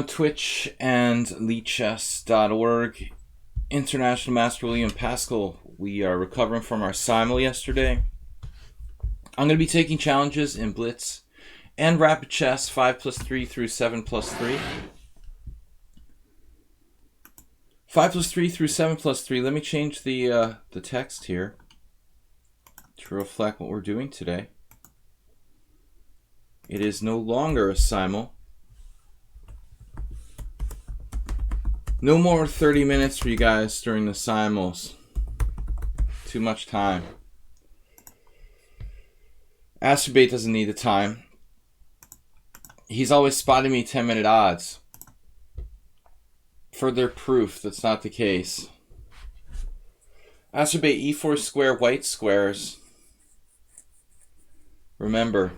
Twitch and lichess.org. International Master William Paschall. We are recovering from our simul yesterday. I'm going to be taking challenges in Blitz and Rapid Chess 5+3 through 7+3. 5+3 through 7+3. Let me change the text here to reflect what we're doing today. It is no longer a simul. No more 30 minutes for you guys during the simuls. Too much time. Astrobate doesn't need the time. He's always spotting me 10-minute odds. Further proof that's not the case. Astrobate e4 square white squares. Remember,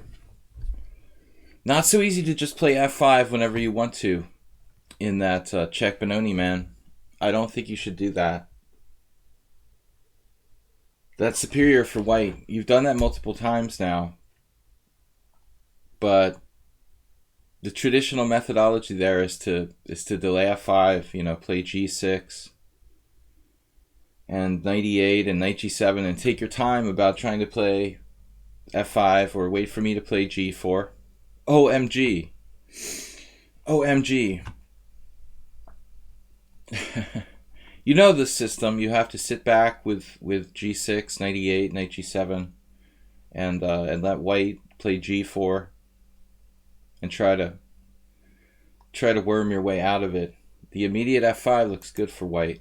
not so easy to just play f5 whenever you want to. In that check Benoni, man. I don't think you should do that. That's superior for white. You've done that multiple times now. But the traditional methodology there is to delay f5, you know, play g6 and knight e8 and knight g7 and take your time about trying to play f5 or wait for me to play g4. OMG. OMG. You know this system. You have to sit back with g6, knight e8, knight g7, and let white play g4, and try to worm your way out of it. The immediate f5 looks good for white.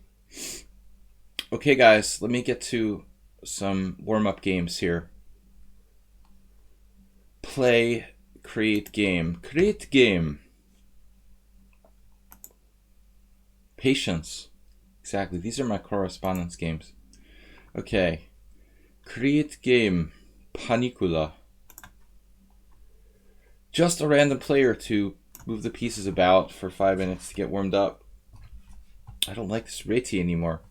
Okay, guys, let me get to some warm-up games here. Play, create game, create game. Patience. Exactly. These are my correspondence games. Okay. Create game. Panicula. Just a random player to move the pieces about for 5 minutes to get warmed up. I don't like this reti anymore.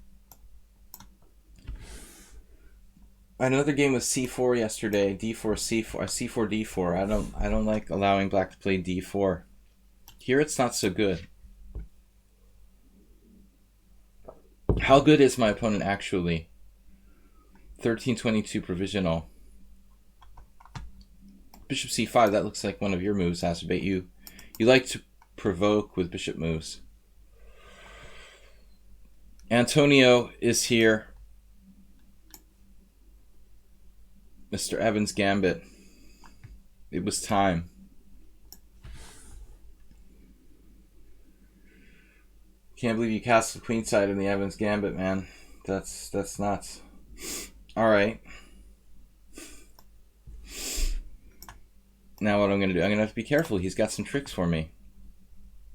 Another game was c4 yesterday. d4, c4, c4, d4. I don't like allowing black to play d4. Here it's not so good. How good is my opponent actually? 1322 provisional. Bishop c5, that looks like one of your moves, Astrobate. You like to provoke with bishop moves. Antonio is here. Mr. Evans Gambit. It was time. Can't believe you castled queenside in the Evans Gambit, man. That's nuts. All right. Now what I'm going to do, I'm going to have to be careful. He's got some tricks for me.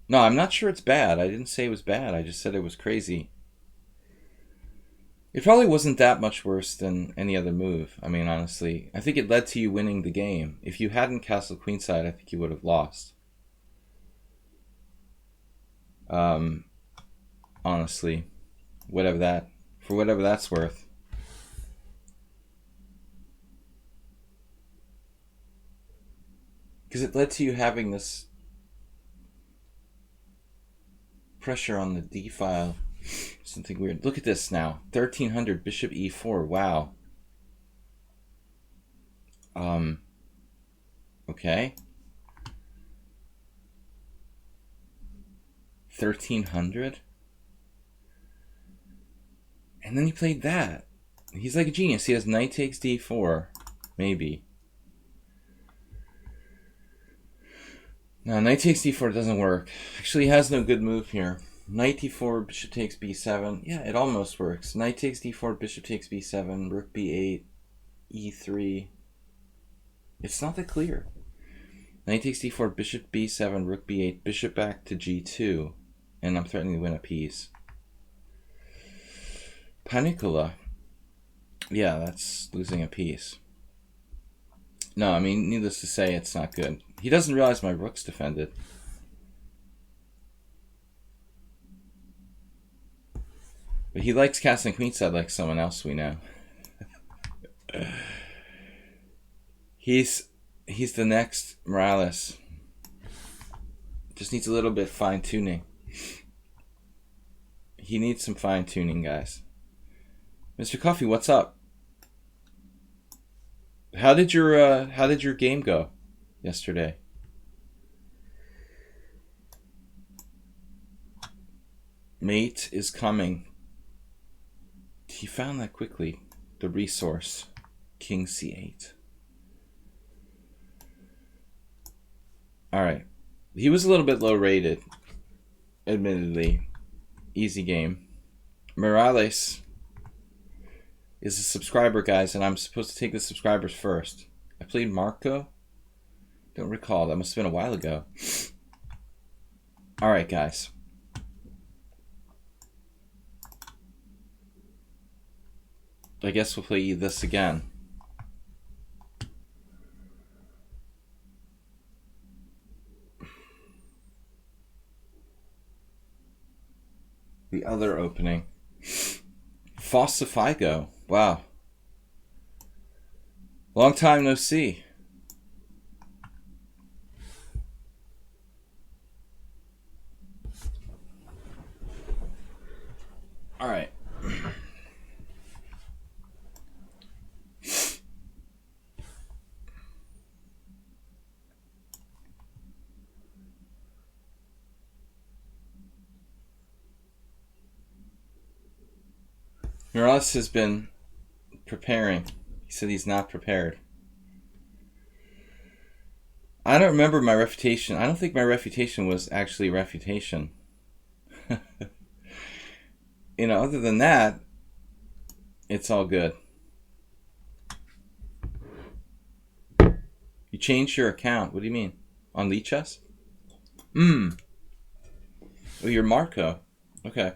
No, I'm not sure it's bad. I didn't say it was bad. I just said it was crazy. It probably wasn't that much worse than any other move. I mean, honestly, I think it led to you winning the game. If you hadn't castled queenside, I think you would have lost. Honestly, whatever that's worth. Because it led to you having this pressure on the d file. Something weird. Look at this now. 1300 bishop e4. Wow. Okay. 1300. And then he played that. He's like a genius. He has knight takes d4. Maybe. No, knight takes d4 doesn't work. Actually, he has no good move here. Knight d4, bishop takes b7. Yeah, it almost works. Knight takes d4, bishop takes b7, rook b8, e3. It's not that clear. Knight takes d4, bishop b7, rook b8, bishop back to g2. And I'm threatening to win a piece. Panicula. Yeah, that's losing a piece. No, I mean, needless to say, it's not good. He doesn't realize my rook's defended. But he likes casting queenside like someone else we know. He's the next Morales. Just needs a little bit fine-tuning. He needs some fine-tuning, guys. Mr. Coffee, what's up? How did your game go yesterday? Mate is coming. He found that quickly. The resource. King C8. Alright. He was a little bit low rated. Admittedly. Easy game. Morales is a subscriber, guys, and I'm supposed to take the subscribers first. I played Marco. Don't recall. That must have been a while ago. Alright, guys. I guess we'll play this again. The other opening. Fossifigo. Wow. Long time no see. All right. Morales has been preparing. He said he's not prepared. I don't remember my refutation. I don't think my refutation was actually a refutation. You know, other than that, it's all good. You changed your account. What do you mean? On lichess? Oh, you're Marco. Okay.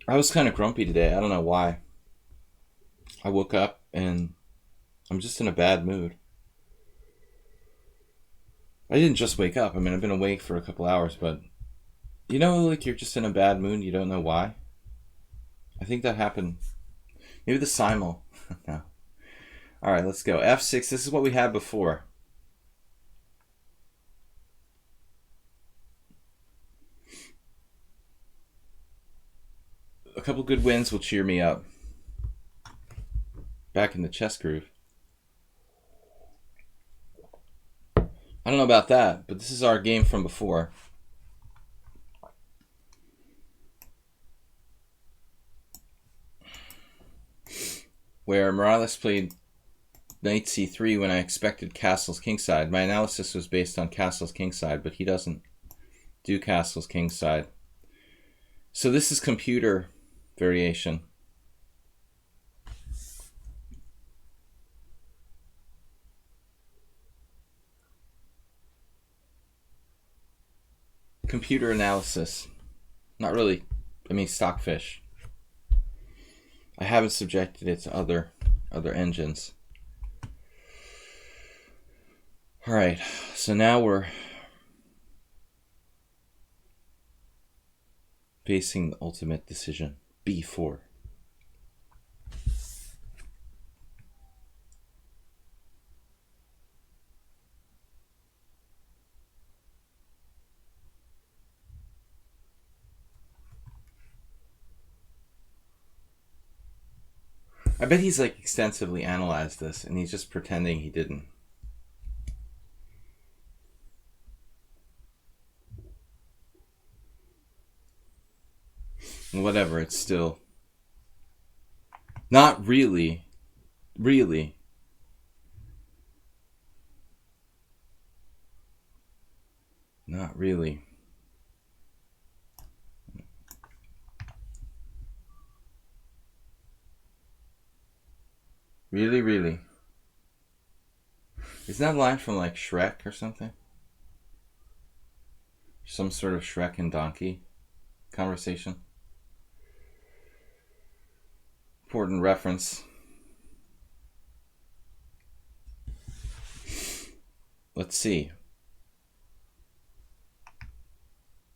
I was kind of grumpy today. I don't know why. I woke up and I'm just in a bad mood. I didn't just wake up. I mean, I've been awake for a couple hours, but you know, like you're just in a bad mood. You don't know why. I think that happened. Maybe the simul. No. All right, let's go. F6. This is what we had before. A couple good wins will cheer me up. Back in the chess groove. I don't know about that, but this is our game from before. Where Morales played knight c3 when I expected castles kingside. My analysis was based on castles kingside, but he doesn't do castles kingside. So this is computer variation. Computer analysis. Not really, I mean stockfish. I haven't subjected it to other engines. All right, so now we're facing the ultimate decision. B4. I bet he's like extensively analyzed this and he's just pretending he didn't. Whatever, it's still not really not really. Really. Isn't that a line from like Shrek or something? Some sort of Shrek and donkey conversation. Important reference. Let's see.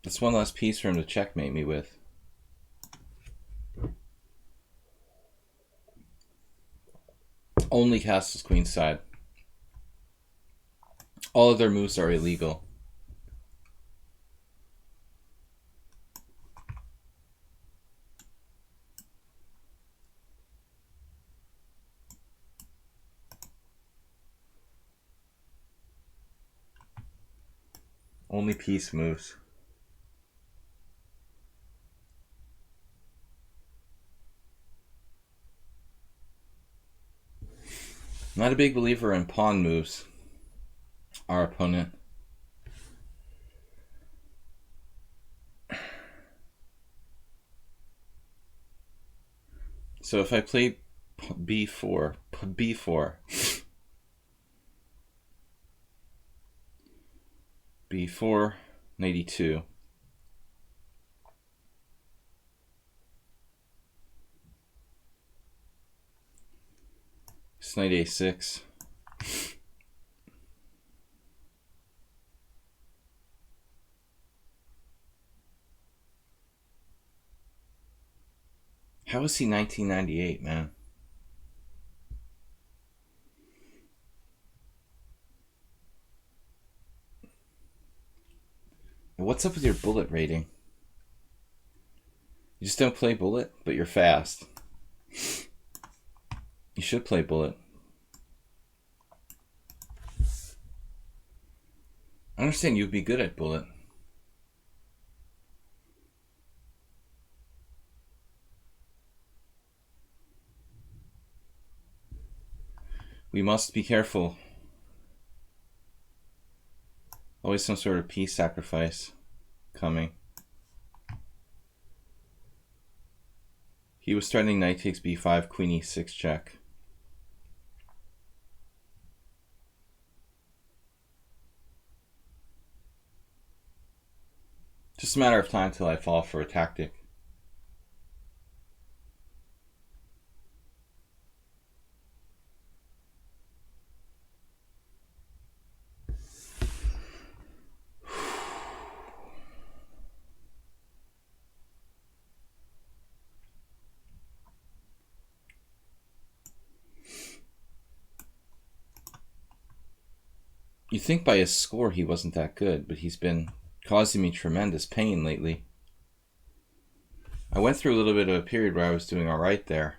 That's one last piece for him to checkmate me with. only castles queenside. All of their moves are illegal. Only piece moves. Not a big believer in pawn moves. Our opponent. So if I play b4, b4, b4, knight e2. Knight a6. How is he 1998, man? What's up with your bullet rating? You just don't play bullet, but you're fast. You should play bullet. I understand you'd be good at bullet. We must be careful. Always some sort of piece sacrifice coming. He was threatening knight takes b5, queen e6 check. Just a matter of time till I fall for a tactic. You think by his score he wasn't that good, but he's been causing me tremendous pain lately. I went through a little bit of a period where I was doing all right there.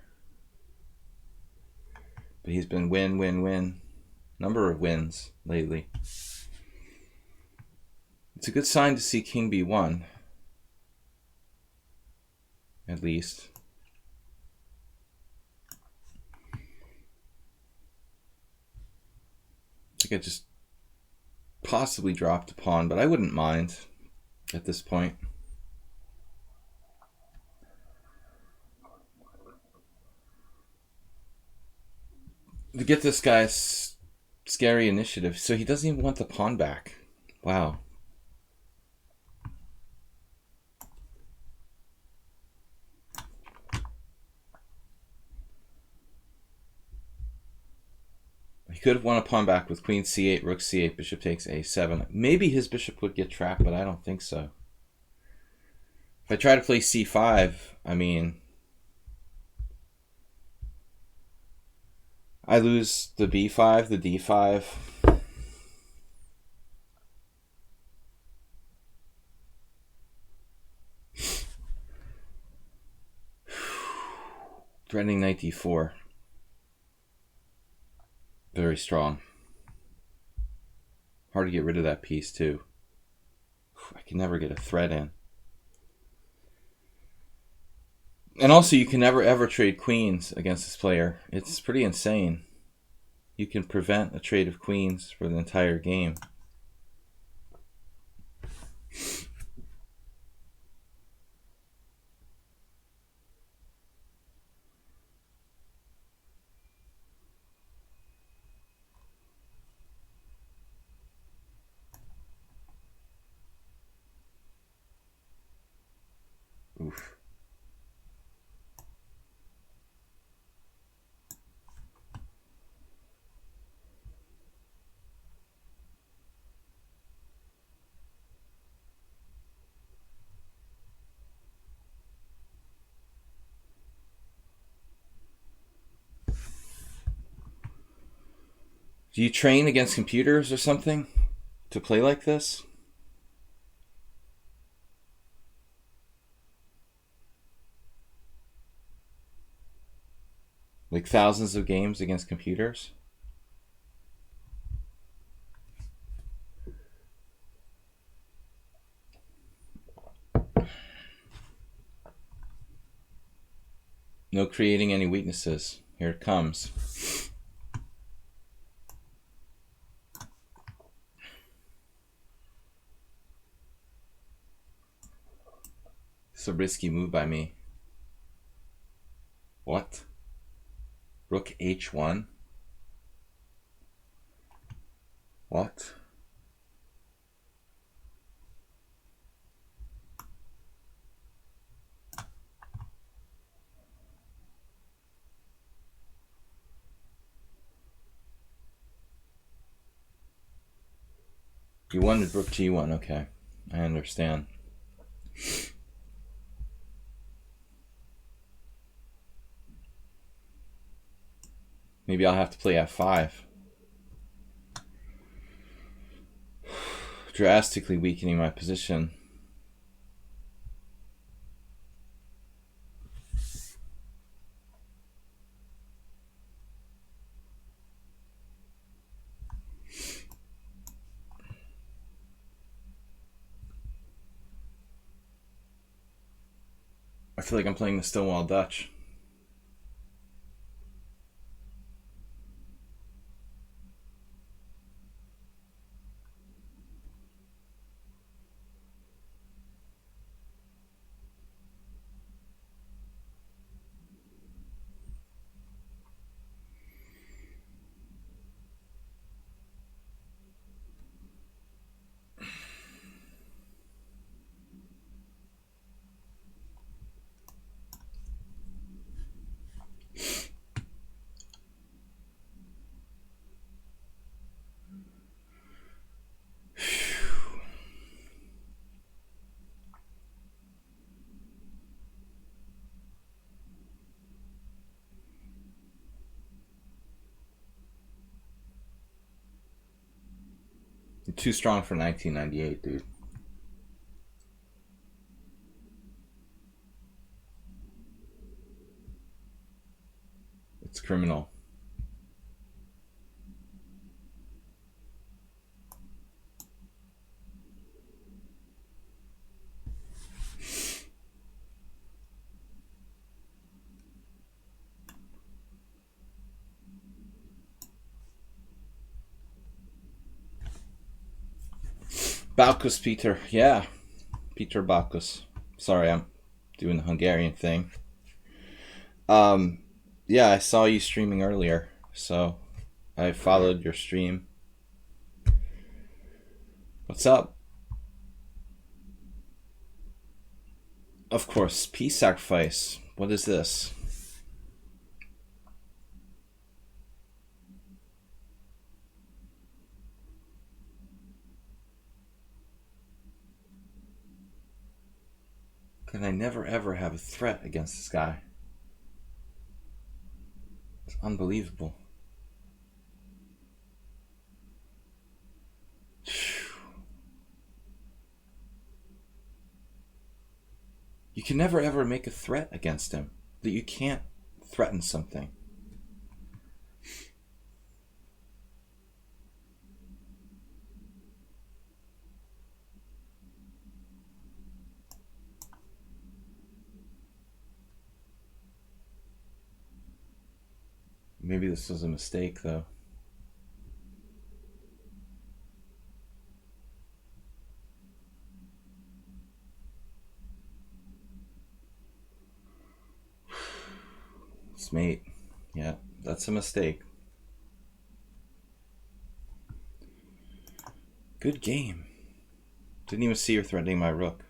But he's been win, win, win. Number of wins lately. It's a good sign to see king b1. At least. I think I just possibly dropped a pawn, but I wouldn't mind at this point. To get this guy's scary initiative, so he doesn't even want the pawn back. Wow. He could have won a pawn back with queen c8, rook c8, bishop takes a7. Maybe his bishop would get trapped, but I don't think so. If I try to play c5, I mean, I lose the b5, the d5. Threatening knight d4. Very strong. Hard to get rid of that piece too. I can never get a threat in. And also you can never ever trade queens against this player. It's pretty insane. You can prevent a trade of queens for the entire game. Oof. Do you train against computers or something to play like this? Like thousands of games against computers? No creating any weaknesses. Here it comes. It's a risky move by me. What? Rook h1? What? You wanted rook g1, okay. I understand. Maybe I'll have to play f5. Drastically weakening my position. I feel like I'm playing the Stonewall Dutch. You're too strong for 1998, dude. It's criminal. Baukus Peter, yeah. Peter Baukus. Sorry, I'm doing the Hungarian thing. Yeah, I saw you streaming earlier, so I followed your stream. What's up? Of course, peace sacrifice. What is this? Can I never ever have a threat against this guy? It's unbelievable. You can never ever make a threat against him. That you can't threaten something. Maybe this was a mistake, though. It's mate. Yeah, that's a mistake. Good game. Didn't even see her threatening my rook.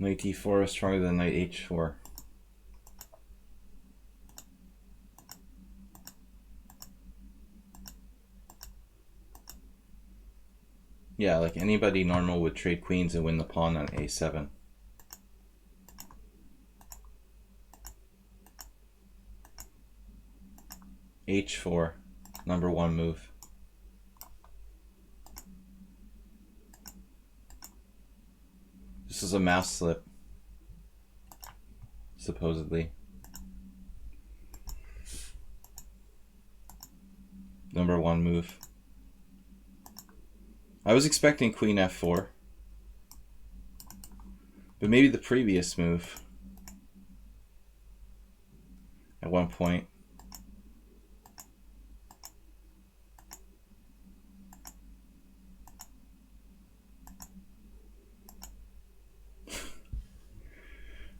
Knight d4 is stronger than knight h4. Yeah, like anybody normal would trade queens and win the pawn on a7. h4, number one move. This is a mouse slip, supposedly. Number one move. I was expecting queen f4, but maybe the previous move at one point.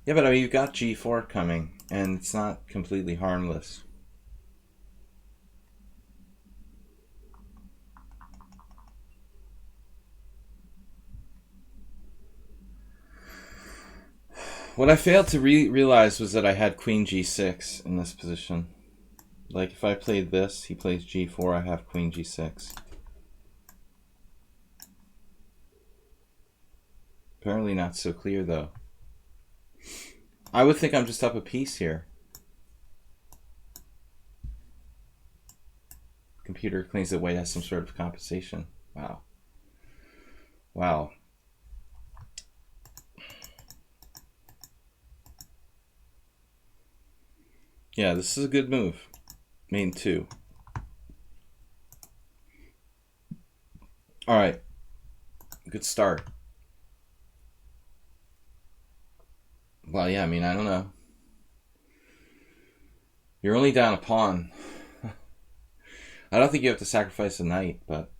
Yeah, but I mean, you've got g4 coming, and it's not completely harmless. What I failed to realize was that I had queen g6 in this position. Like, if I played this, he plays g4, I have queen g6. Apparently not so clear, though. I would think I'm just up a piece here. Computer claims that white has some sort of compensation. Wow. Wow. Yeah, this is a good move. Main 2. Alright. Good start. Well, yeah, I mean, I don't know. You're only down a pawn. I don't think you have to sacrifice a knight, but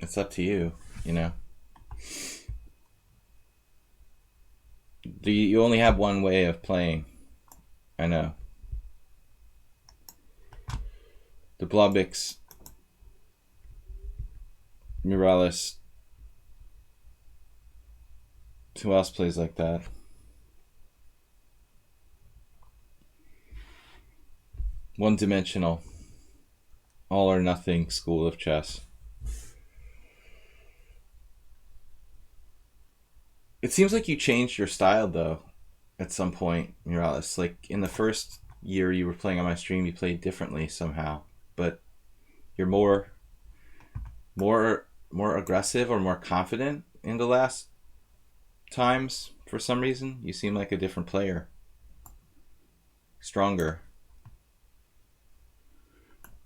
it's up to you, you know. You only have one way of playing. I know. The Blobix, Murales. Who else plays like that? One-dimensional. All or nothing school of chess. It seems like you changed your style, though, at some point, Murales. Like, in the first year you were playing on my stream, you played differently somehow. But you're more aggressive or more confident in the last times for some reason. You seem like a different player. Stronger.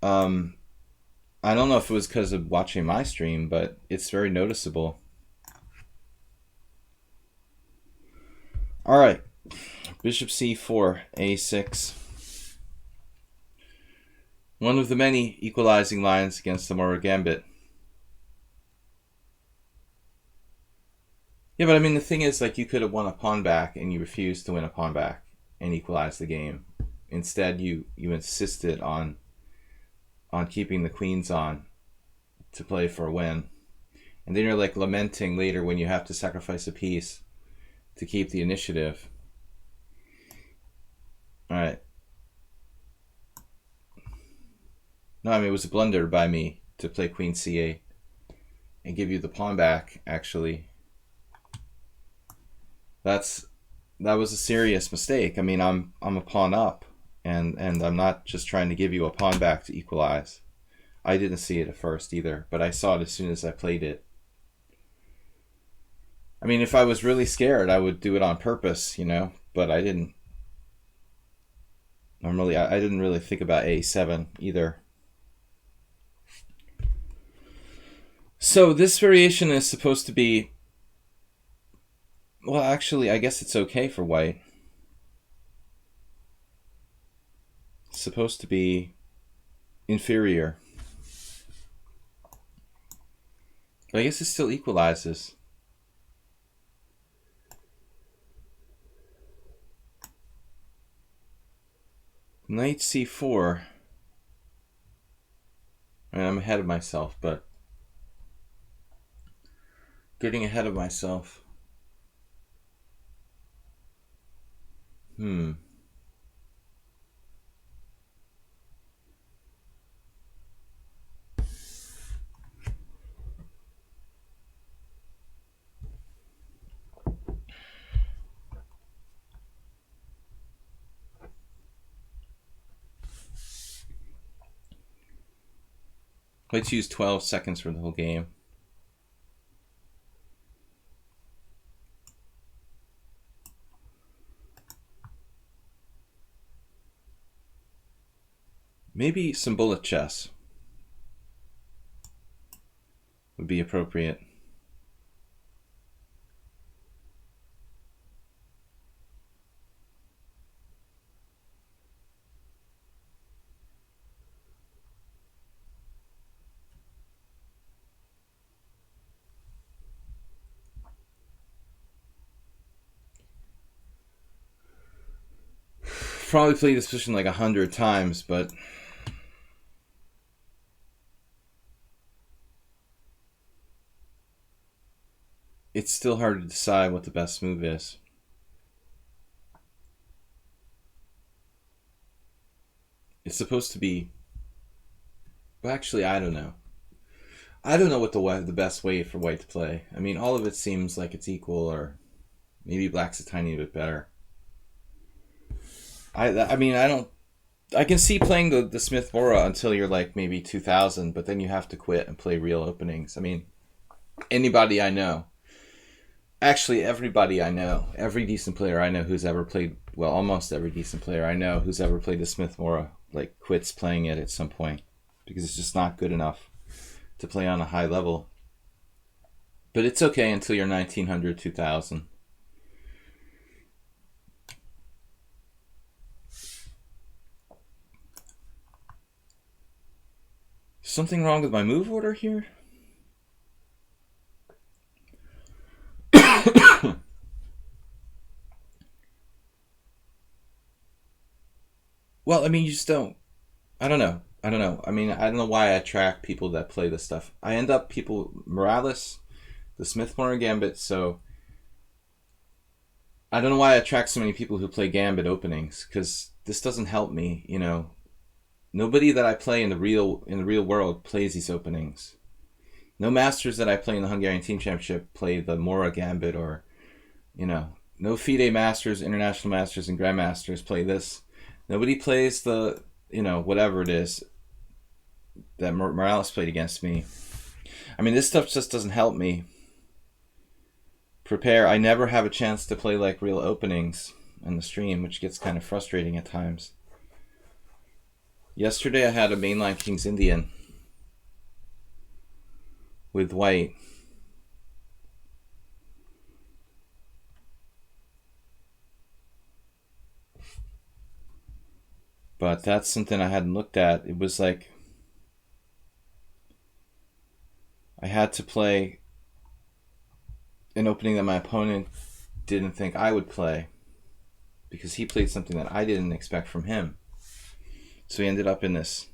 I don't know if it was because of watching my stream, but it's very noticeable. Alright. Bishop c4, a6. One of the many equalizing lines against the Moro Gambit. Yeah, but I mean, the thing is, like, you could have won a pawn back and you refused to win a pawn back and equalize the game. Instead, you insisted on keeping the queens on to play for a win. And then you're like lamenting later when you have to sacrifice a piece to keep the initiative. Alright. No, I mean, it was a blunder by me to play queen c8 and give you the pawn back, actually. That was a serious mistake. I mean, I'm a pawn up, and I'm not just trying to give you a pawn back to equalize. I didn't see it at first either, but I saw it as soon as I played it. I mean, if I was really scared, I would do it on purpose, you know, but I didn't. Normally, I didn't really think about a7 either. So this variation is supposed to be, well, actually, I guess it's okay for white. It's supposed to be inferior. But I guess it still equalizes. Knight c4. I mean, I'm ahead of myself, but getting ahead of myself. Hmm. Let's use 12 seconds for the whole game. Maybe some bullet chess would be appropriate. Probably played this position like 100 times, but it's still hard to decide what the best move is. It's supposed to be... Well, actually, I don't know. I don't know what the best way for white to play. I mean, all of it seems like it's equal, or maybe black's a tiny bit better. I mean, I can see playing the Smith-Morra until you're like maybe 2000, but then you have to quit and play real openings. I mean, anybody I know, actually everybody I know, every decent player I know who's ever played, well, almost every decent player I know who's ever played the Smith-Morra, like quits playing it at some point because it's just not good enough to play on a high level. But it's okay until you're 1900, 2000. Something wrong with my move order here? Well, I mean, you just don't. I don't know. I mean, I don't know why I attract people that play this stuff. I end up Morales, the Smith-Morra Gambit, so I don't know why I attract so many people who play Gambit openings, because this doesn't help me, you know. Nobody that I play in the real world plays these openings. No masters that I play in the Hungarian Team Championship play the Morra Gambit, or, you know, no FIDE Masters, International Masters, and Grandmasters play this. Nobody plays the, you know, whatever it is that Morales played against me. I mean, this stuff just doesn't help me prepare. I never have a chance to play like real openings on the stream, which gets kind of frustrating at times. Yesterday I had a mainline King's Indian with white. But that's something I hadn't looked at. It was like I had to play an opening that my opponent didn't think I would play because he played something that I didn't expect from him. So he ended up in this,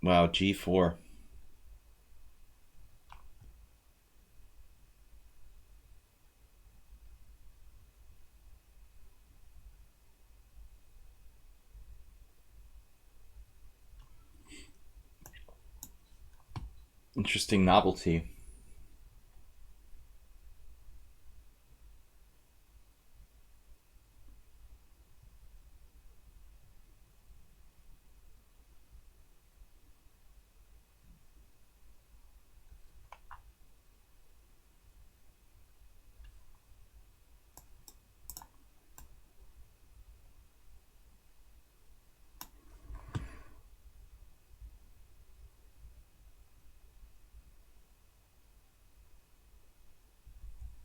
wow, G4. Interesting novelty.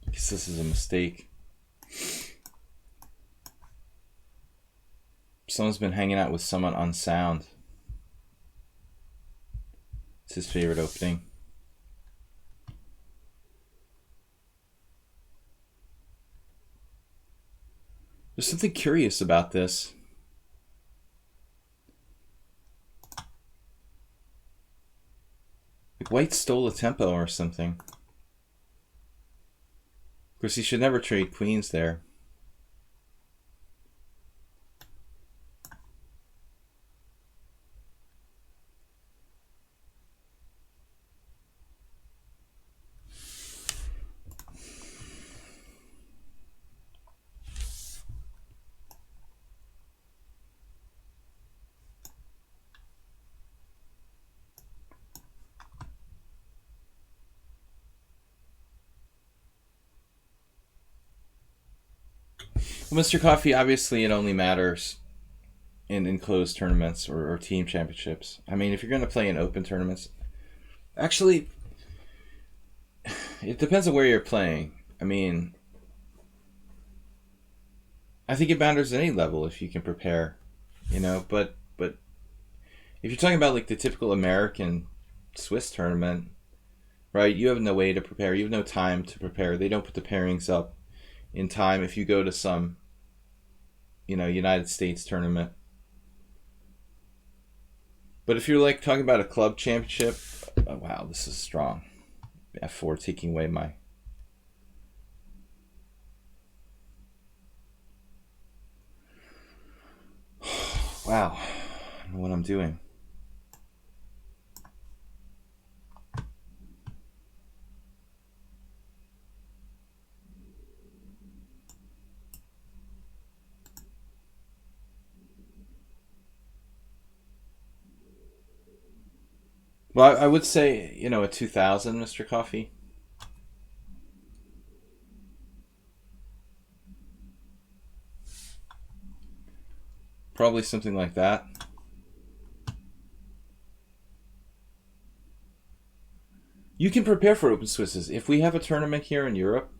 I guess this is a mistake. Someone's been hanging out with someone on sound. It's his favorite opening. There's something curious about this. Like white stole a tempo or something. Of course, he should never trade queens there. Well, Mr. Coffee, obviously it only matters in enclosed tournaments or team championships. I mean, if you're going to play in open tournaments, actually, it depends on where you're playing. I mean, I think it matters at any level if you can prepare, but if you're talking about like the typical American Swiss tournament, right? You have no way to prepare. You have no time to prepare. They don't put the pairings up in time. If you go to some, United States tournament, but if you're like talking about a club championship, oh, wow, this is strong. F4 taking away my. Wow, I don't know what I'm doing. Well, I would say, a 2000, Mr. Coffee. Probably something like that. You can prepare for open Swisses. If we have a tournament here in Europe,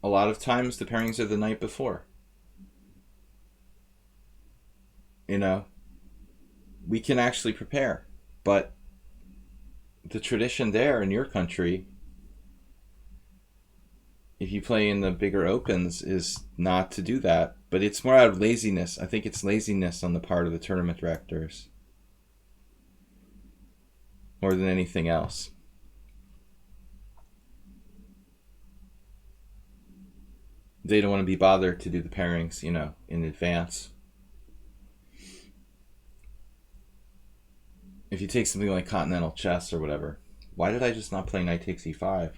a lot of times the pairings are the night before. We can actually prepare. But the tradition there in your country, if you play in the bigger opens, is not to do that. But it's more out of laziness. I think it's laziness on the part of the tournament directors more than anything else. They don't want to be bothered to do the pairings, in advance. If you take something like continental chess or whatever, why did I just not play knight takes e5?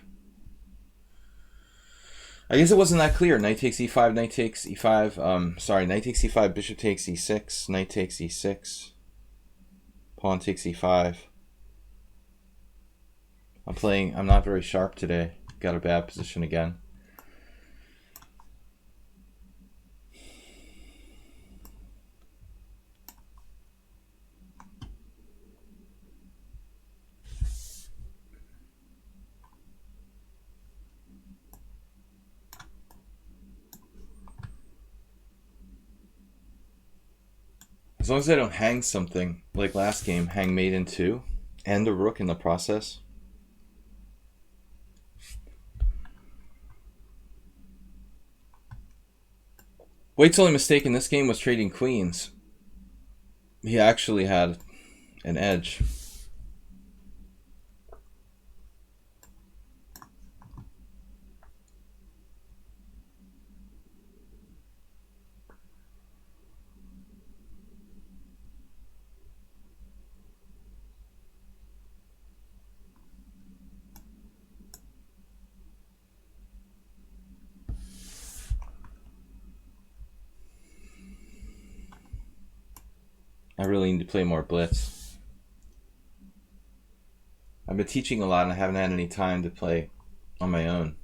I guess it wasn't that clear. Knight takes e5, knight takes e5. Knight takes e5, bishop takes e6, knight takes e6, pawn takes e5. I'm not very sharp today. Got a bad position again. As long as I don't hang something, like last game, hang mate in 2, and the rook in the process. Waite's only mistake in this game was trading queens. He actually had an edge. I really need to play more Blitz. I've been teaching a lot and I haven't had any time to play on my own.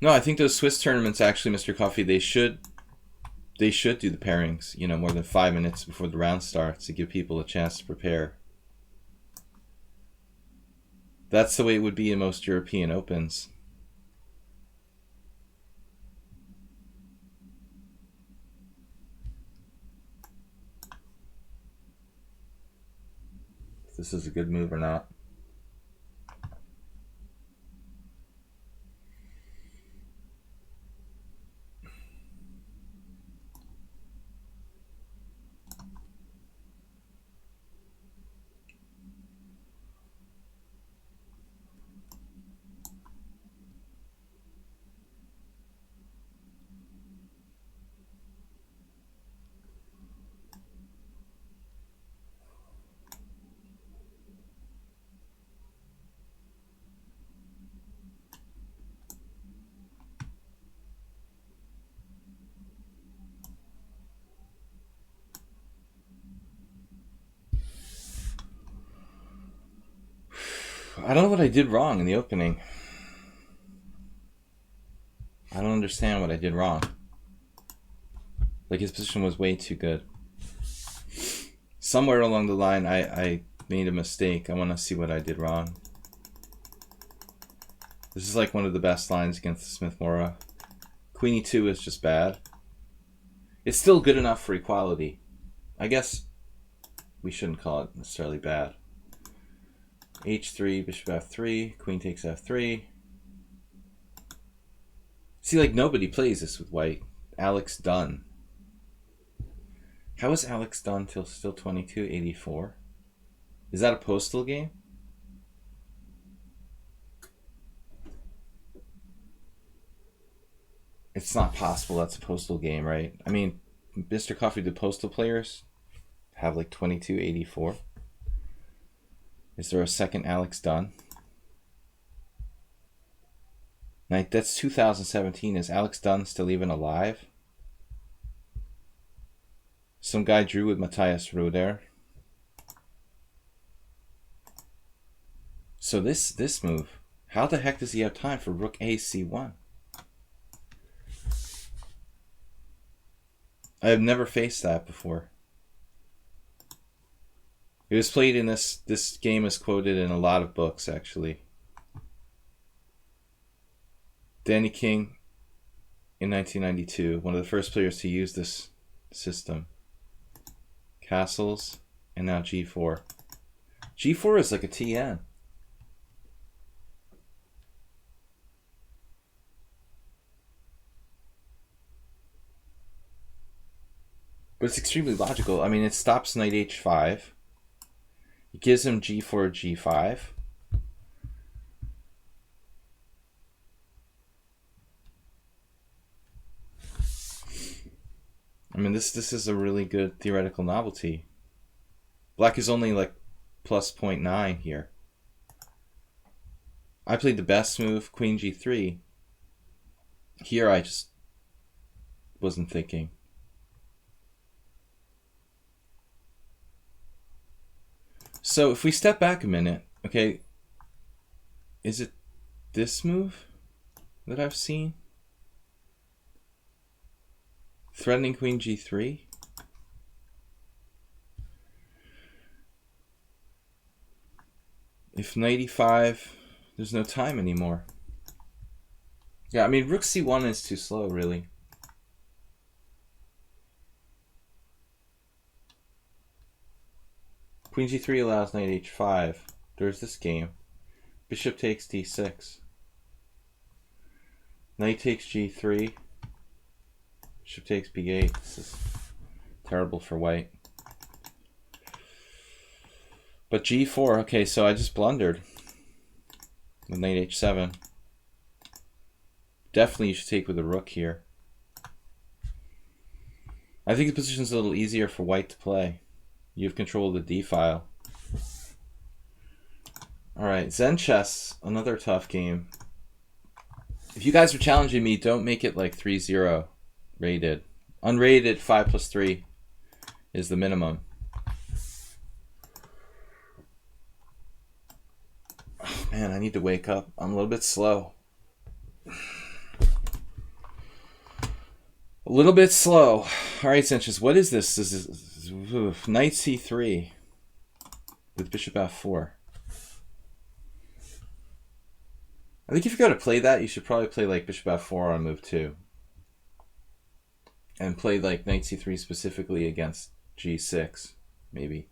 No, I think those Swiss tournaments, actually, Mr. Coffee, they should do the pairings, more than 5 minutes before the round starts to give people a chance to prepare. That's the way it would be in most European Opens. If this is a good move or not. I don't know what I did wrong in the opening. I don't understand what I did wrong. Like, his position was way too good. Somewhere along the line, I made a mistake. I want to see what I did wrong. This is like one of the best lines against the Smith-Morra. Queen e2 is just bad. It's still good enough for equality. I guess we shouldn't call it necessarily bad. h3, bishop f3, queen takes f3. See, like, nobody plays this with white. Alex Dunn. How is Alex Dunn still 2284? Is that a postal game? It's not possible that's a postal game, right? I mean, Mr. Coffee, do postal players have like 2284? Is there a second Alex Dunn? Like, that's 2017. Is Alex Dunn still even alive? Some guy drew with Matthias Roeder. So this move, how the heck does he have time for rook a c1? I have never faced that before. It was played in this game is quoted in a lot of books, actually. Danny King in 1992, one of the first players to use this system. Castles, and now g4. g4 is like a TN. But it's extremely logical. I mean, it stops knight h5. It gives him g4, g5. I mean, this is a really good theoretical novelty. Black is only like plus 0.9 here. I played the best move, queen g3. Here I just wasn't thinking. So if we step back a minute, okay, is it this move that I've seen? Threatening queen g3? If knight e5, there's no time anymore. Yeah, I mean, rook c1 is too slow, really. Queen g3 allows knight h5. There's this game. Bishop takes d6. Knight takes g3. Bishop takes b8. This is terrible for white. But g4, okay, so I just blundered with knight h7. Definitely you should take with a rook here. I think the position's a little easier for white to play. You have control of the d file. Alright, Zen Chess, another tough game. If you guys are challenging me, don't make it like 3-0 rated. Unrated 5+3 is the minimum. Oh man, I need to wake up. I'm a little bit slow. A little bit slow. Alright, Sanchez, what is this? This is knight c3 with bishop f4. I think if you're going to play that, you should probably play like bishop f4 on move 2. And play like knight c3 specifically against g6, maybe.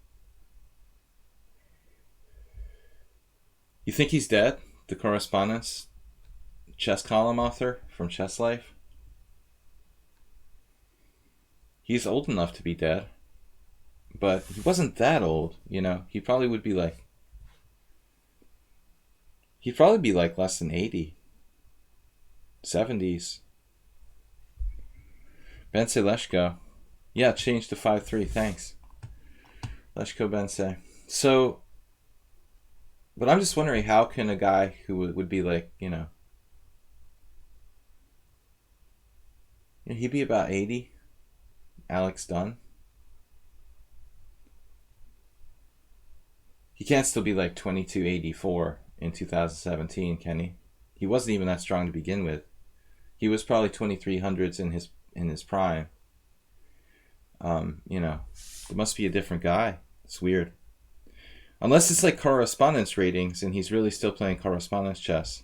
You think he's dead? The correspondence? Chess column author from Chess Life? He's old enough to be dead. But he wasn't that old, you know. He probably would be like... He'd probably be like less than 80. 70s. Bense Leshko. Yeah, change to 5-3, thanks. Leshko Bense. So, but I'm just wondering, how can a guy who would be like, you know... He'd be about 80. Alex Dunn. He can't still be like 2284 in 2017, can he? He wasn't even that strong to begin with. He was probably 2300s in his prime. You know, it must be a different guy. It's weird. Unless it's like correspondence ratings and he's really still playing correspondence chess.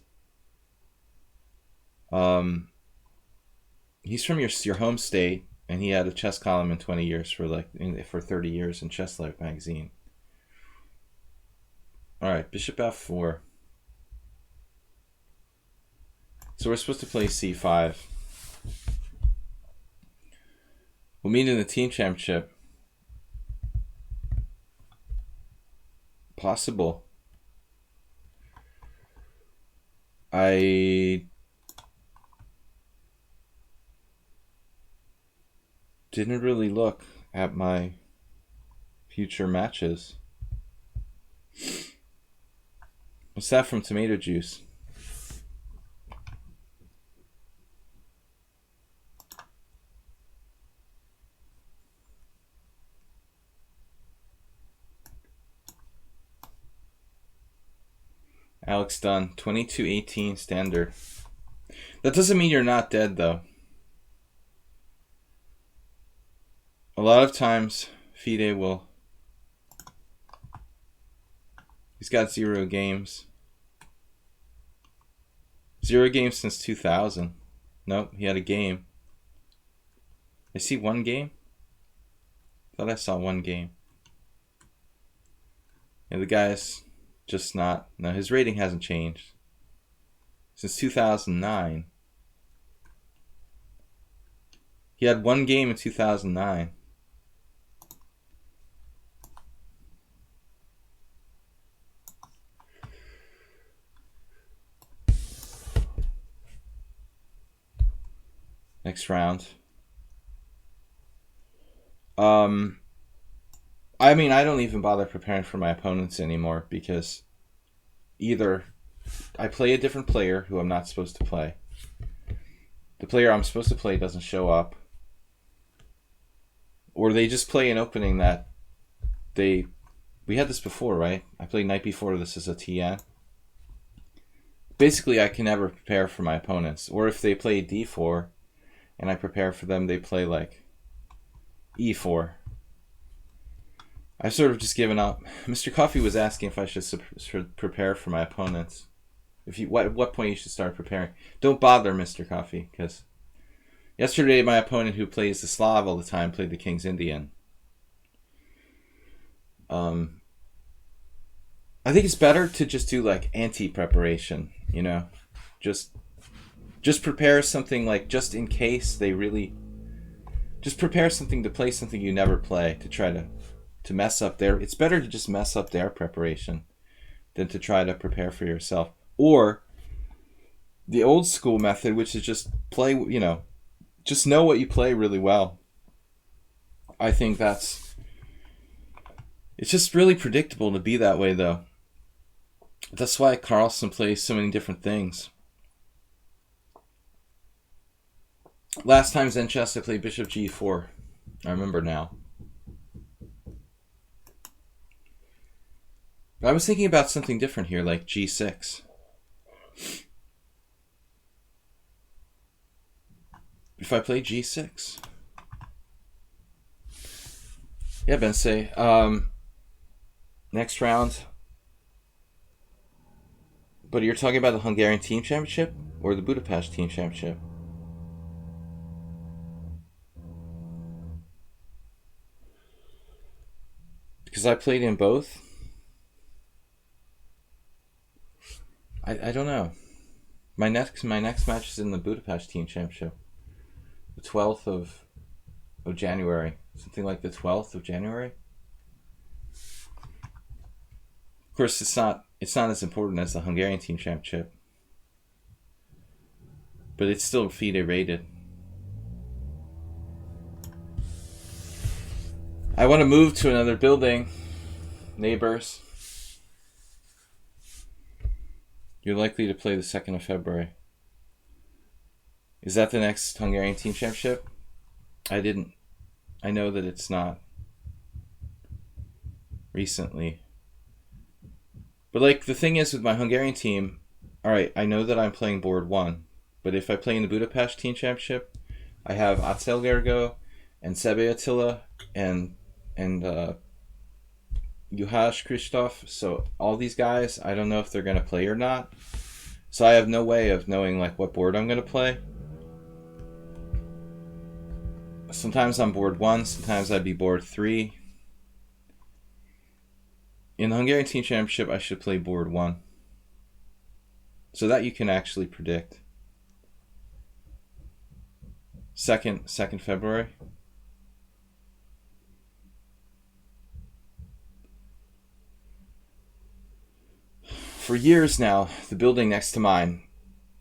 He's from your home state, and he had a chess column in 20 years for 30 years in Chess Life magazine. All right, bishop f4. So we're supposed to play c5. We'll meet in the team championship. Possible. I didn't really look at my future matches. What's that from Tomato Juice? Alex Dunn, 22-18 standard. That doesn't mean you're not dead, though. A lot of times, FIDE will... He's got 0 games. 0 games since 2000. Nope, he had a game. I see 1 game? Thought I saw 1 game. Yeah, the guy's just not... No, his rating hasn't changed. Since 2009. He had 1 game in 2009. Next round. I mean, I don't even bother preparing for my opponents anymore because either I play a different player who I'm not supposed to play. The player I'm supposed to play doesn't show up. Or they just play an opening that we had this before, right? I played night before this as a TN. Basically, I can never prepare for my opponents. Or if they play D4 and I prepare for them, they play like E4. I've sort of just given up. Mr. Coffee was asking if I should prepare for my opponents. At what point you should start preparing. Don't bother, Mr. Coffee, because yesterday my opponent who plays the Slav all the time played the King's Indian. I think it's better to just do like anti-preparation, you know? Just prepare something like just in case they really... Just prepare something to play something you never play to try to mess up their... It's better to just mess up their preparation than to try to prepare for yourself. Or the old school method, which is just play, you know, just know what you play really well. I think it's just really predictable to be that way, though. That's why Carlsen plays so many different things. Last time Zen Chess I played Bishop G4. I remember now. I was thinking about something different here, like G6. If I play G6. Yeah, Bensei. Next round. But you're talking about the Hungarian Team Championship or the Budapest Team Championship? Because I played in both. I don't know. My next match is in the Budapest Team Championship. The 12th of January. Something like the 12th of January. Of course, it's not as important as the Hungarian Team Championship. But it's still FIDE rated. I want to move to another building. Neighbors. You're likely to play the 2nd of February. Is that the next Hungarian Team Championship? I know that it's not recently. But like the thing is with my Hungarian team, all right, I know that I'm playing board one, but if I play in the Budapest Team Championship, I have Atzel Gergo and Sebe Attila and Juhas Christoph. So all these guys, I don't know if they're gonna play or not. So I have no way of knowing like what board I'm gonna play. Sometimes I'm board one, sometimes I'd be board three. In the Hungarian Team Championship, I should play board one. So that you can actually predict. 2nd February. For years now, the building next to mine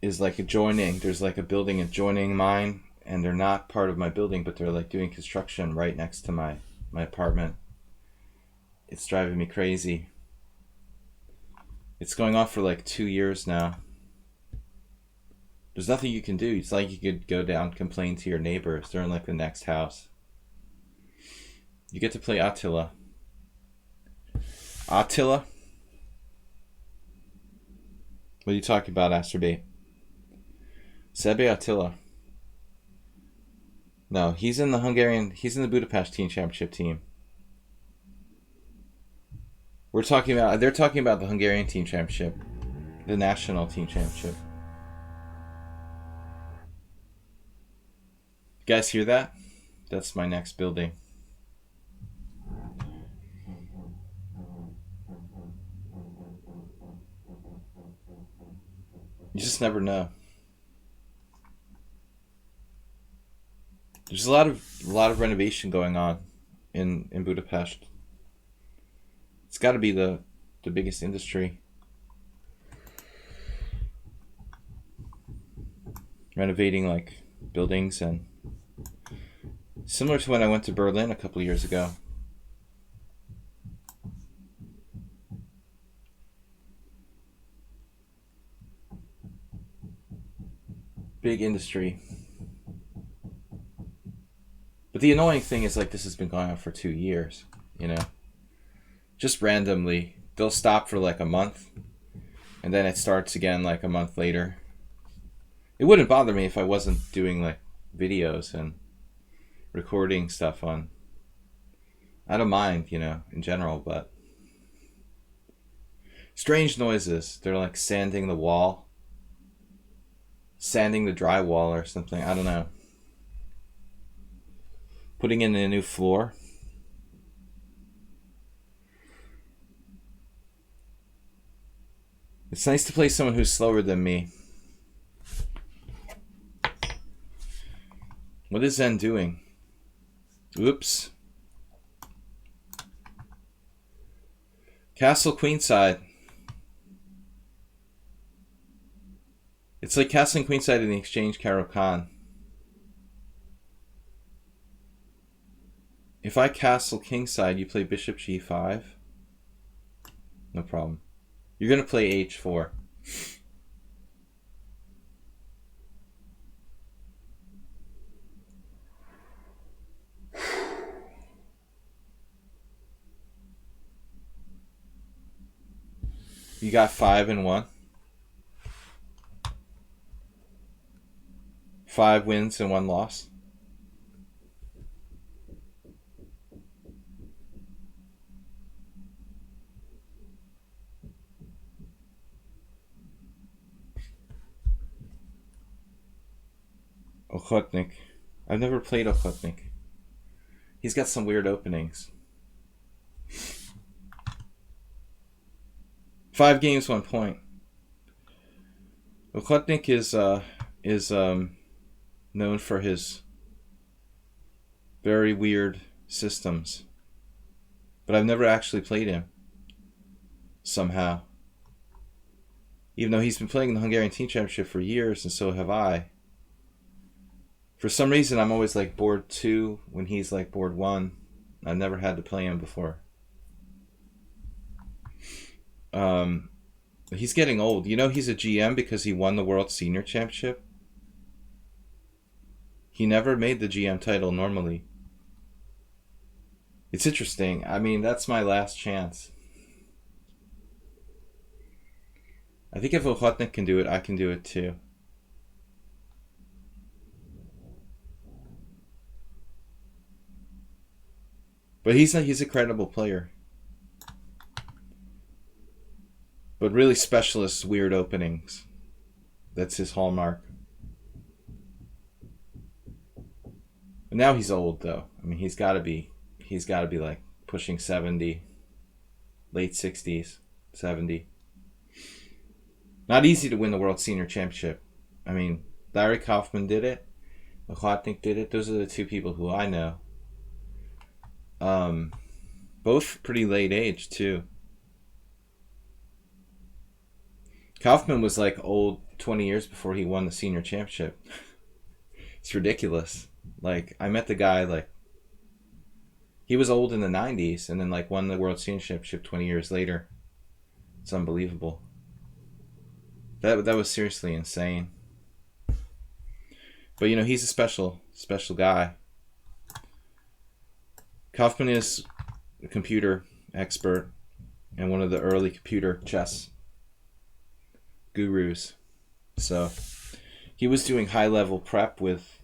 is like adjoining. There's like a building adjoining mine, and they're not part of my building, but they're like doing construction right next to my apartment. It's driving me crazy. It's going on for like 2 years now. There's nothing you can do. It's like you could go down and complain to your neighbors. They're in like the next house. You get to play Attila. Attila? What are you talking about, Asterbait? Sebe Attila. No, he's in the Budapest Team Championship team. They're talking about the Hungarian Team Championship. The National Team Championship. You guys hear that? That's my next building. You just never know. There's a lot of renovation going on in Budapest. It's got to be the biggest industry. Renovating like buildings, and similar to when I went to Berlin a couple years ago. Big industry. But the annoying thing is like this has been going on for 2 years, you know. Just randomly, they'll stop for like a month, and then it starts again like a month later. It wouldn't bother me if I wasn't doing like videos and recording stuff on. I don't mind, you know, in general, but strange noises. They're like sanding the wall, sanding the drywall or something. I don't know. Putting in a new floor. It's nice to play someone who's slower than me. What is Zen doing? Oops. Castle queenside. It's like castling queenside in the exchange Caro Kann. If I castle kingside, you play bishop g5. No problem. You're going to play h4. You got 5 and 1. 5 wins and 1 loss. Ochotnik. I've never played Ochotnik. He's got some weird openings. 5 games, 1 point. Ochotnik is known for his very weird systems, but I've never actually played him. Somehow, even though he's been playing the Hungarian Team Championship for years, and so have I. For some reason, I'm always like board 2 when he's like board 1. I've never had to play him before. He's getting old. You know he's a GM because he won the World Senior Championship. He never made the GM title normally. It's interesting. I mean, that's my last chance. I think if Ochotnik can do it, I can do it too. But he's a credible player. But really specialist, weird openings. That's his hallmark. And now he's old though. I mean, he's got to be like pushing 70, late 60s, 70. Not easy to win the World Senior Championship. I mean, Larry Kaufman did it. Ochotnik did it. Those are the two people who I know. Both pretty late age too. Kaufman was like old 20 years before he won the senior championship. It's ridiculous. Like, I met the guy, like, he was old in the 90s and then like won the World Senior Championship 20 years later. It's unbelievable. That was seriously insane. But you know, he's a special guy. Kaufman is a computer expert and one of the early computer chess gurus. So he was doing high level prep with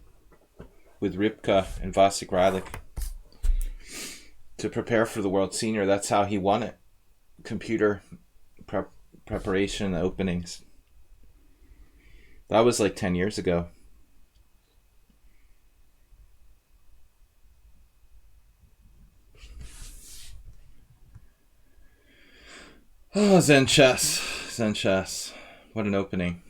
Rybka and Vasek Rylak to prepare for the World Senior. That's how he won it. Computer preparation, openings. That was like 10 years ago. Oh, Zen chess. What an opening.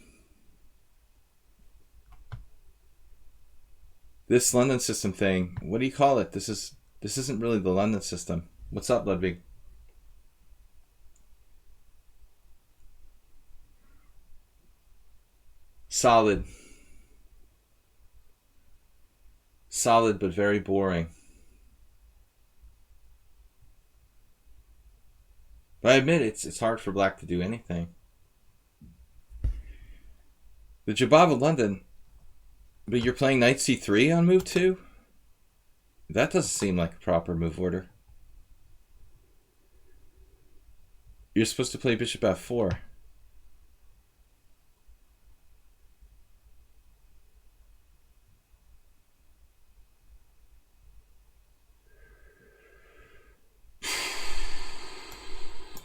This London system thing, what do you call it? This isn't really the London system. What's up, Ludwig? Solid, but very boring. But I admit it's hard for black to do anything. The Jabab of London, but you're playing knight c3 on move 2? That doesn't seem like a proper move order. You're supposed to play bishop f4.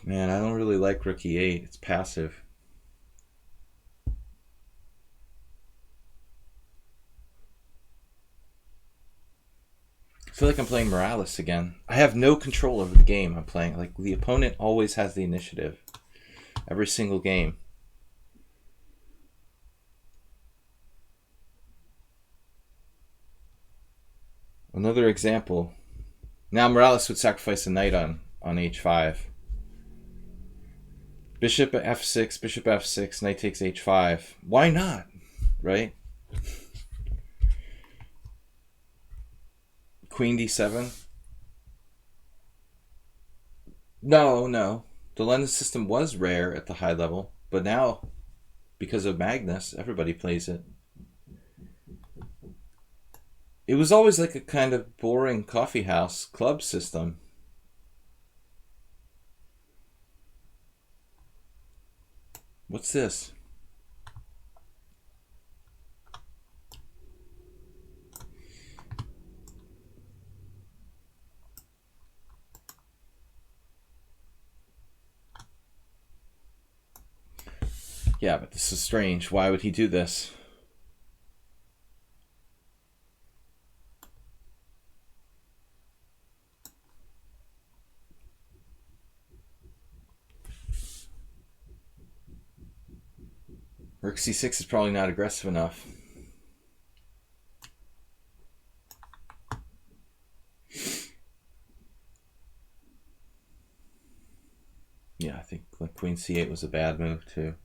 Man, I don't really like rook e8. It's passive. I feel like I'm playing Morales again. I have no control over the game I'm playing. Like, the opponent always has the initiative. Every single game. Another example. Now Morales would sacrifice a knight on h5. Bishop f6, knight takes h5. Why not? Right? Queen d7. No. The London system was rare at the high level, but now, because of Magnus, everybody plays it. It was always like a kind of boring coffee house club system. What's this? Yeah, but this is strange. Why would he do this? Rook c6 is probably not aggressive enough. Yeah, I think like Queen c8 was a bad move too.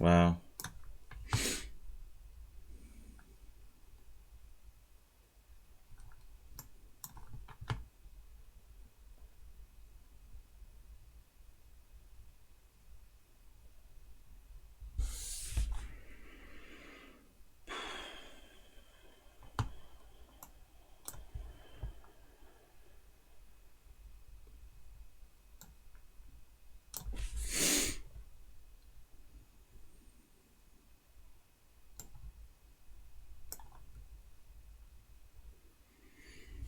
Wow.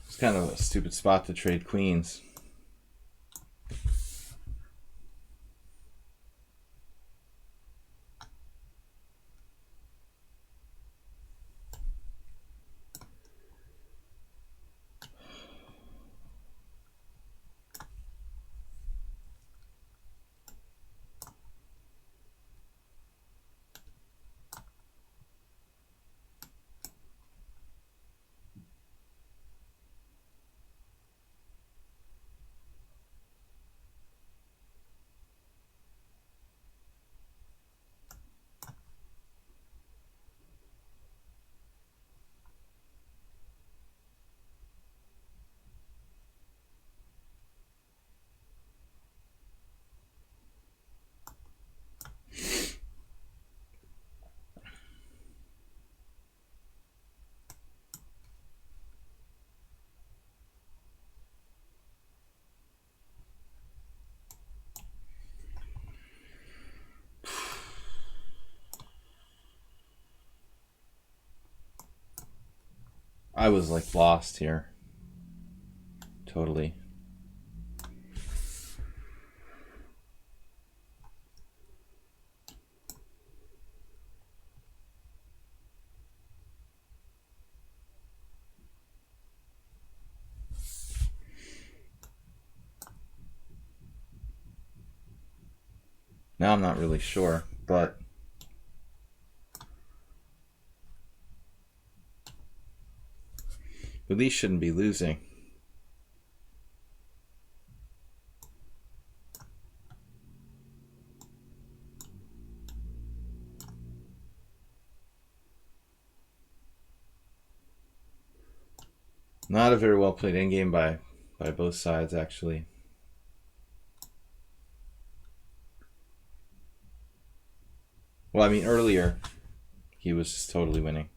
It's kind of a stupid spot to trade queens. I was like lost here. Totally. Now I'm not really sure, but at least shouldn't be losing. Not a very well played endgame by both sides, actually. Well, I mean, earlier he was just totally winning.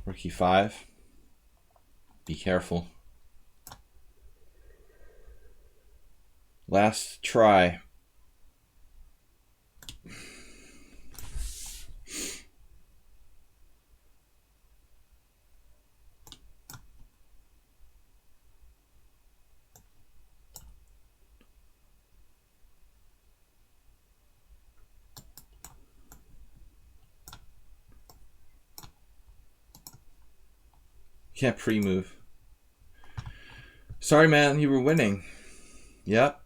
Rook e5. Be careful. Last try. Can't pre-move. Sorry, man, you were winning. Yep.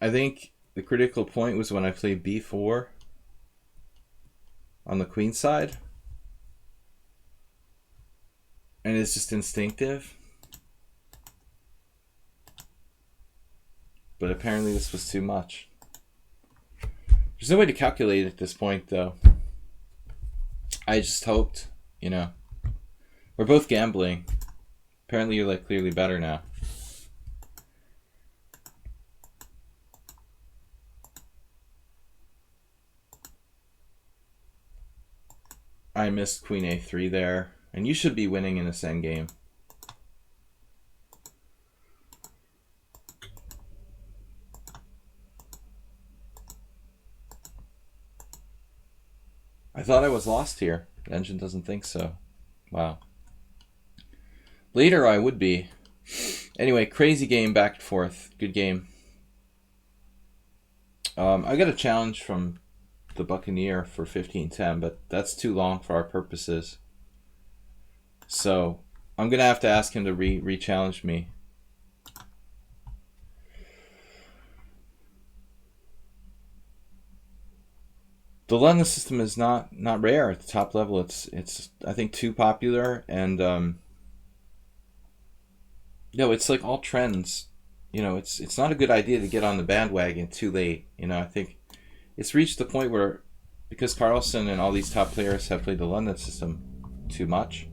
I think the critical point was when I played b4 on the queen side. And it's just instinctive. But apparently this was too much. There's no way to calculate at this point, though. I just hoped, you know. We're both gambling. Apparently you're like clearly better now. I missed queen a3 there. And you should be winning in this endgame. I thought I was lost here. The engine doesn't think so. Wow. Later I would be. Anyway, crazy game back and forth. Good game. I got a challenge from the Buccaneer for 15-10, but that's too long for our purposes. So I'm gonna have to ask him to re-challenge me. The London system is not rare at the top level. It's I think too popular, and it's like all trends. It's not a good idea to get on the bandwagon too late. I think it's reached the point where, because Carlsen and all these top players have played the London system too much,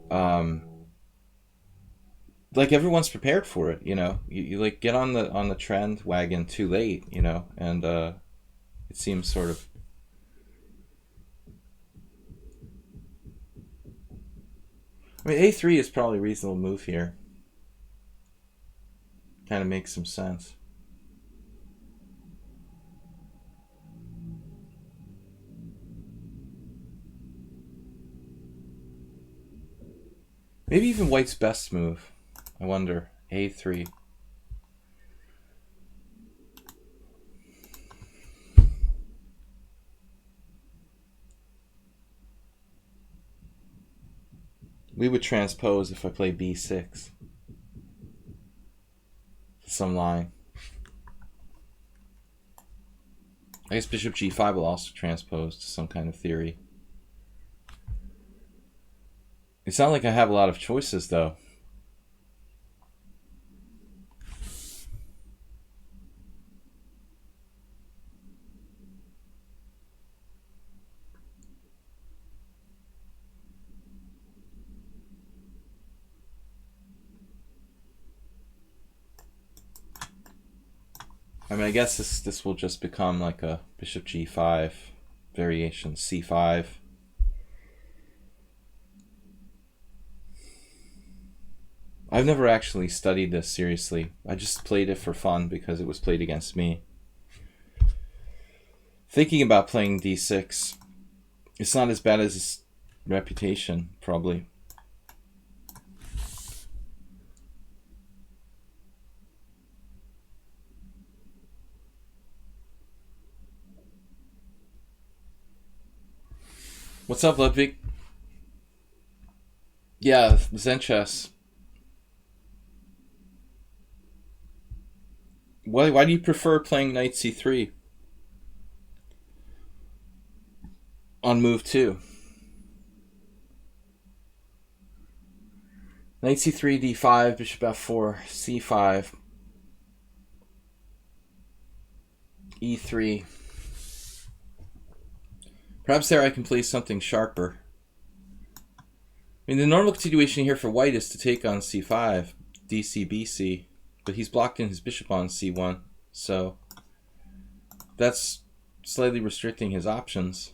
like everyone's prepared for it. You like get on the trend wagon too late. And it seems sort of. I mean, A3 is probably a reasonable move here. Kind of makes some sense. Maybe even White's best move. I wonder. A3. We would transpose if I play B6. Some line. I guess Bishop G5 will also transpose to some kind of theory. It's not like I have a lot of choices, though. I mean, I guess this will just become like a Bishop G5 variation, C5. I've never actually studied this seriously. I just played it for fun because it was played against me. Thinking about playing D6, it's not as bad as its reputation, probably. What's up, Ludwig? Yeah, Zen chess. Why do you prefer playing Knight C3 on move 2? Knight C3, D5, Bishop F4, C5, E3. Perhaps there I can play something sharper. I mean, the normal continuation here for White is to take on C5, DC, BC, but he's blocked in his bishop on C1, so that's slightly restricting his options.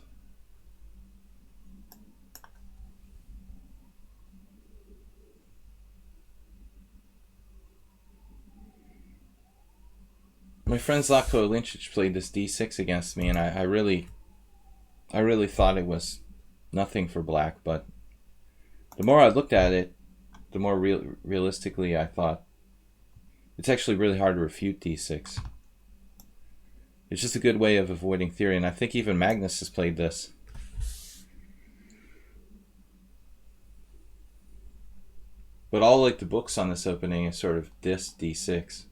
My friend Zlatko Linčić played this D6 against me, and I really thought it was nothing for black, but the more I looked at it, the more realistically I thought it's actually really hard to refute D6. It's just a good way of avoiding theory, and I think even Magnus has played this. But all like the books on this opening is sort of diss D6.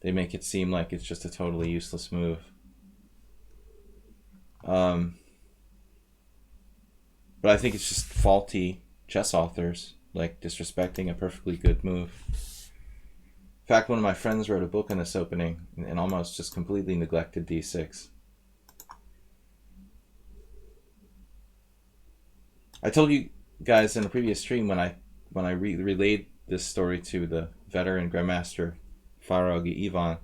They make it seem like it's just a totally useless move. But I think it's just faulty chess authors, like disrespecting a perfectly good move. In fact, one of my friends wrote a book on this opening and almost just completely neglected D6. I told you guys in a previous stream when I relayed this story to the veteran grandmaster Farogi Ivan.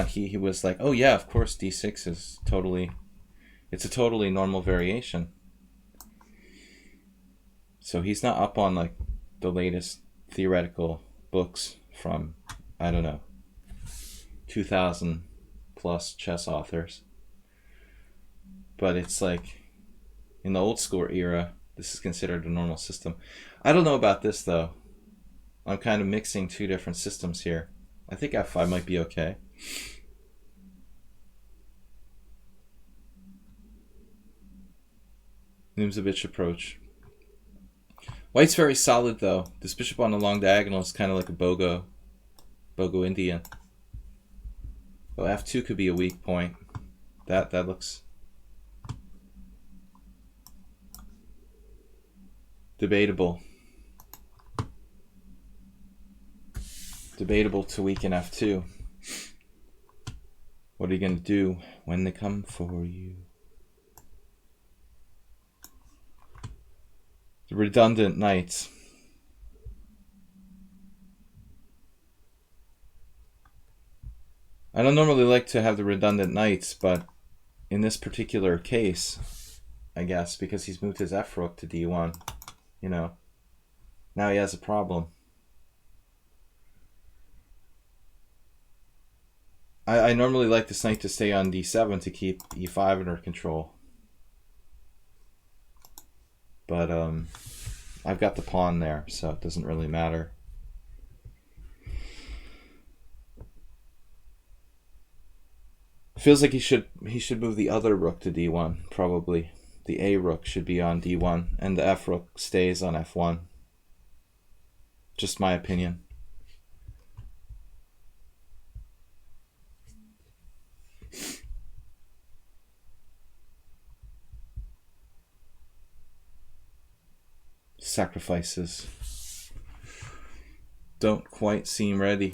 He was like, "Oh yeah, of course D6 is it's a totally normal variation." So he's not up on like the latest theoretical books from, I don't know, 2,000 plus chess authors. But it's like in the old school era, this is considered a normal system. I don't know about this though. I'm kind of mixing two different systems here. I think f5 might be okay. Nimzovich approach. White's very solid though. This bishop on the long diagonal is kind of like a Bogo Indian. Well, f2 could be a weak point. That looks debatable. Debatable to weaken f2. What are you going to do when they come for you? The redundant knights. I don't normally like to have the redundant knights, but in this particular case, I guess, because he's moved his f-rook to d1, you know, now he has a problem. I normally like this knight to stay on d7 to keep e5 under control. But I've got the pawn there, so it doesn't really matter. Feels like he should move the other rook to d1, probably. The a rook should be on d1, and the f rook stays on f1. Just my opinion. Sacrifices don't quite seem ready.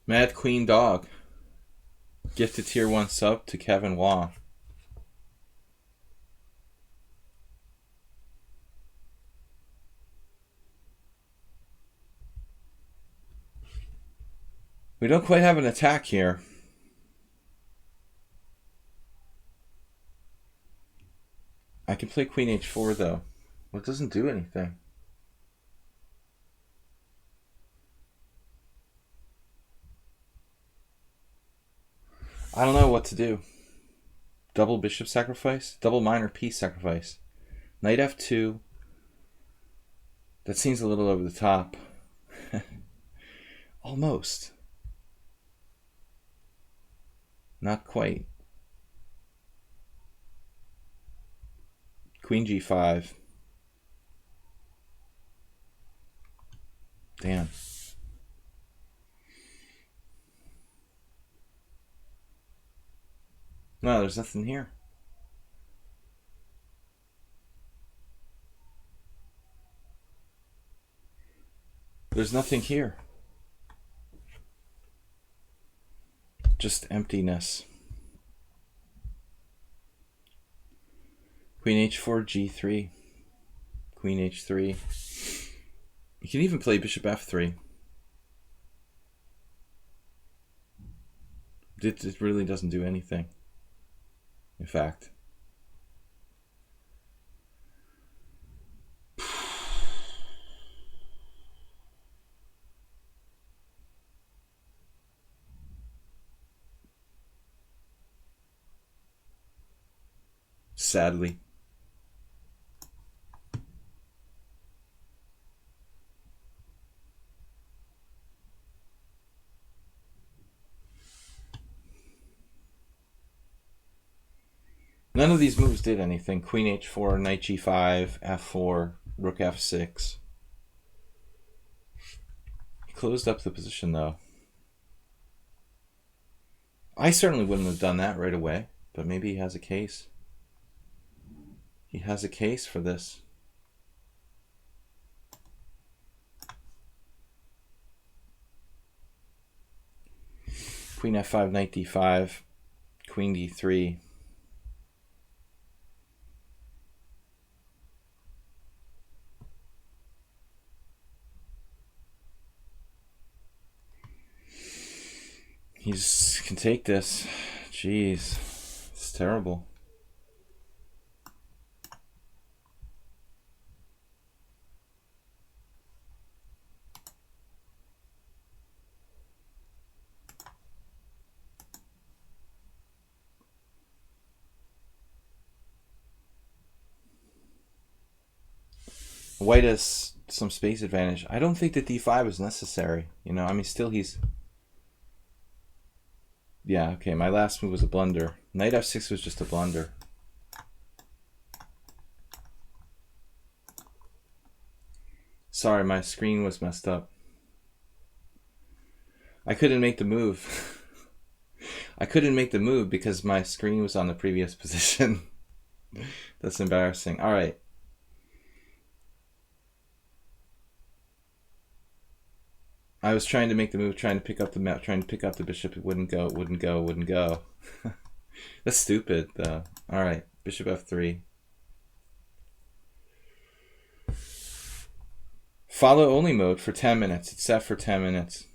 Mad Queen Dog. Gifted tier 1 sub to Kevin Wong. We don't quite have an attack here. I can play Queen h4 though. Well, it doesn't do anything. I don't know what to do. Double bishop sacrifice? Double minor piece sacrifice. Knight f2. That seems a little over the top. Almost. Not quite. Queen g5. Damn. No, there's nothing here. There's nothing here. Just emptiness. Queen h4, g3. Queen h3. You can even play bishop f3. It really doesn't do anything. In fact. Sadly. None of these moves did anything. Queen h4, knight g5, f4, rook f6. He closed up the position though. I certainly wouldn't have done that right away, but maybe he has a case. He has a case for this. Queen f5, knight d5, queen d3. He just can take this. Jeez, it's terrible. White has some space advantage. I don't think that d5 is necessary. You know, I mean, still he's... Yeah, okay, my last move was a blunder. Knight f6 was just a blunder. Sorry, my screen was messed up. I couldn't make the move. I couldn't make the move because my screen was on the previous position. That's embarrassing. All right. I was trying to make the move, trying to pick up the map, trying to pick up the bishop. It wouldn't go, it wouldn't go, it wouldn't go. That's stupid, though. All right, bishop f3. Follow only mode for 10 minutes. It's set for 10 minutes.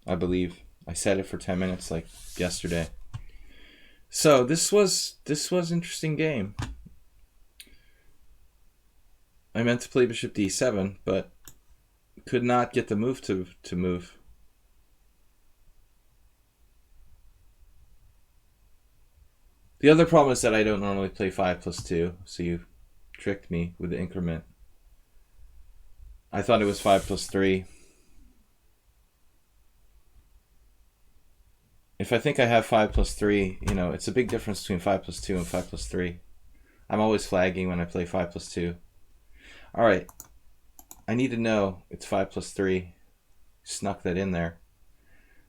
I believe I set it for 10 minutes like yesterday. So this was interesting game. I meant to play bishop d7, but could not get the move to move. The other problem is that I don't normally play 5+2, so you tricked me with the increment. I thought it was 5+3. If I think I have 5+3, you know, it's a big difference between 5+2 and 5+3. I'm always flagging when I play 5+2. All right, I need to know it's 5+3. Snuck that in there.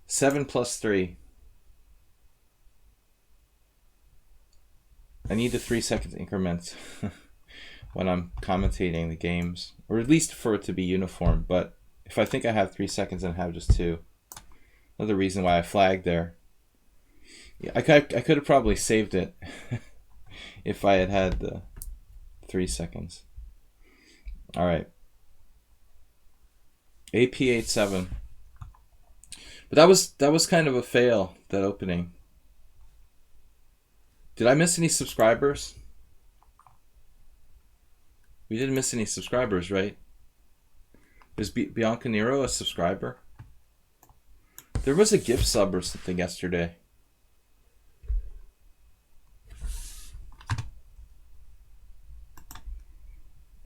7+3. I need the 3 second increments when I'm commentating the games, or at least for it to be uniform. But if I think I have 3 seconds and have just 2, another reason why I flagged there. Yeah, I could have probably saved it if I had had the 3 seconds. All right. AP87. But that was kind of a fail, that opening. Did I miss any subscribers? We didn't miss any subscribers, right? Is Bianca Nero a subscriber? There was a gift sub or something yesterday.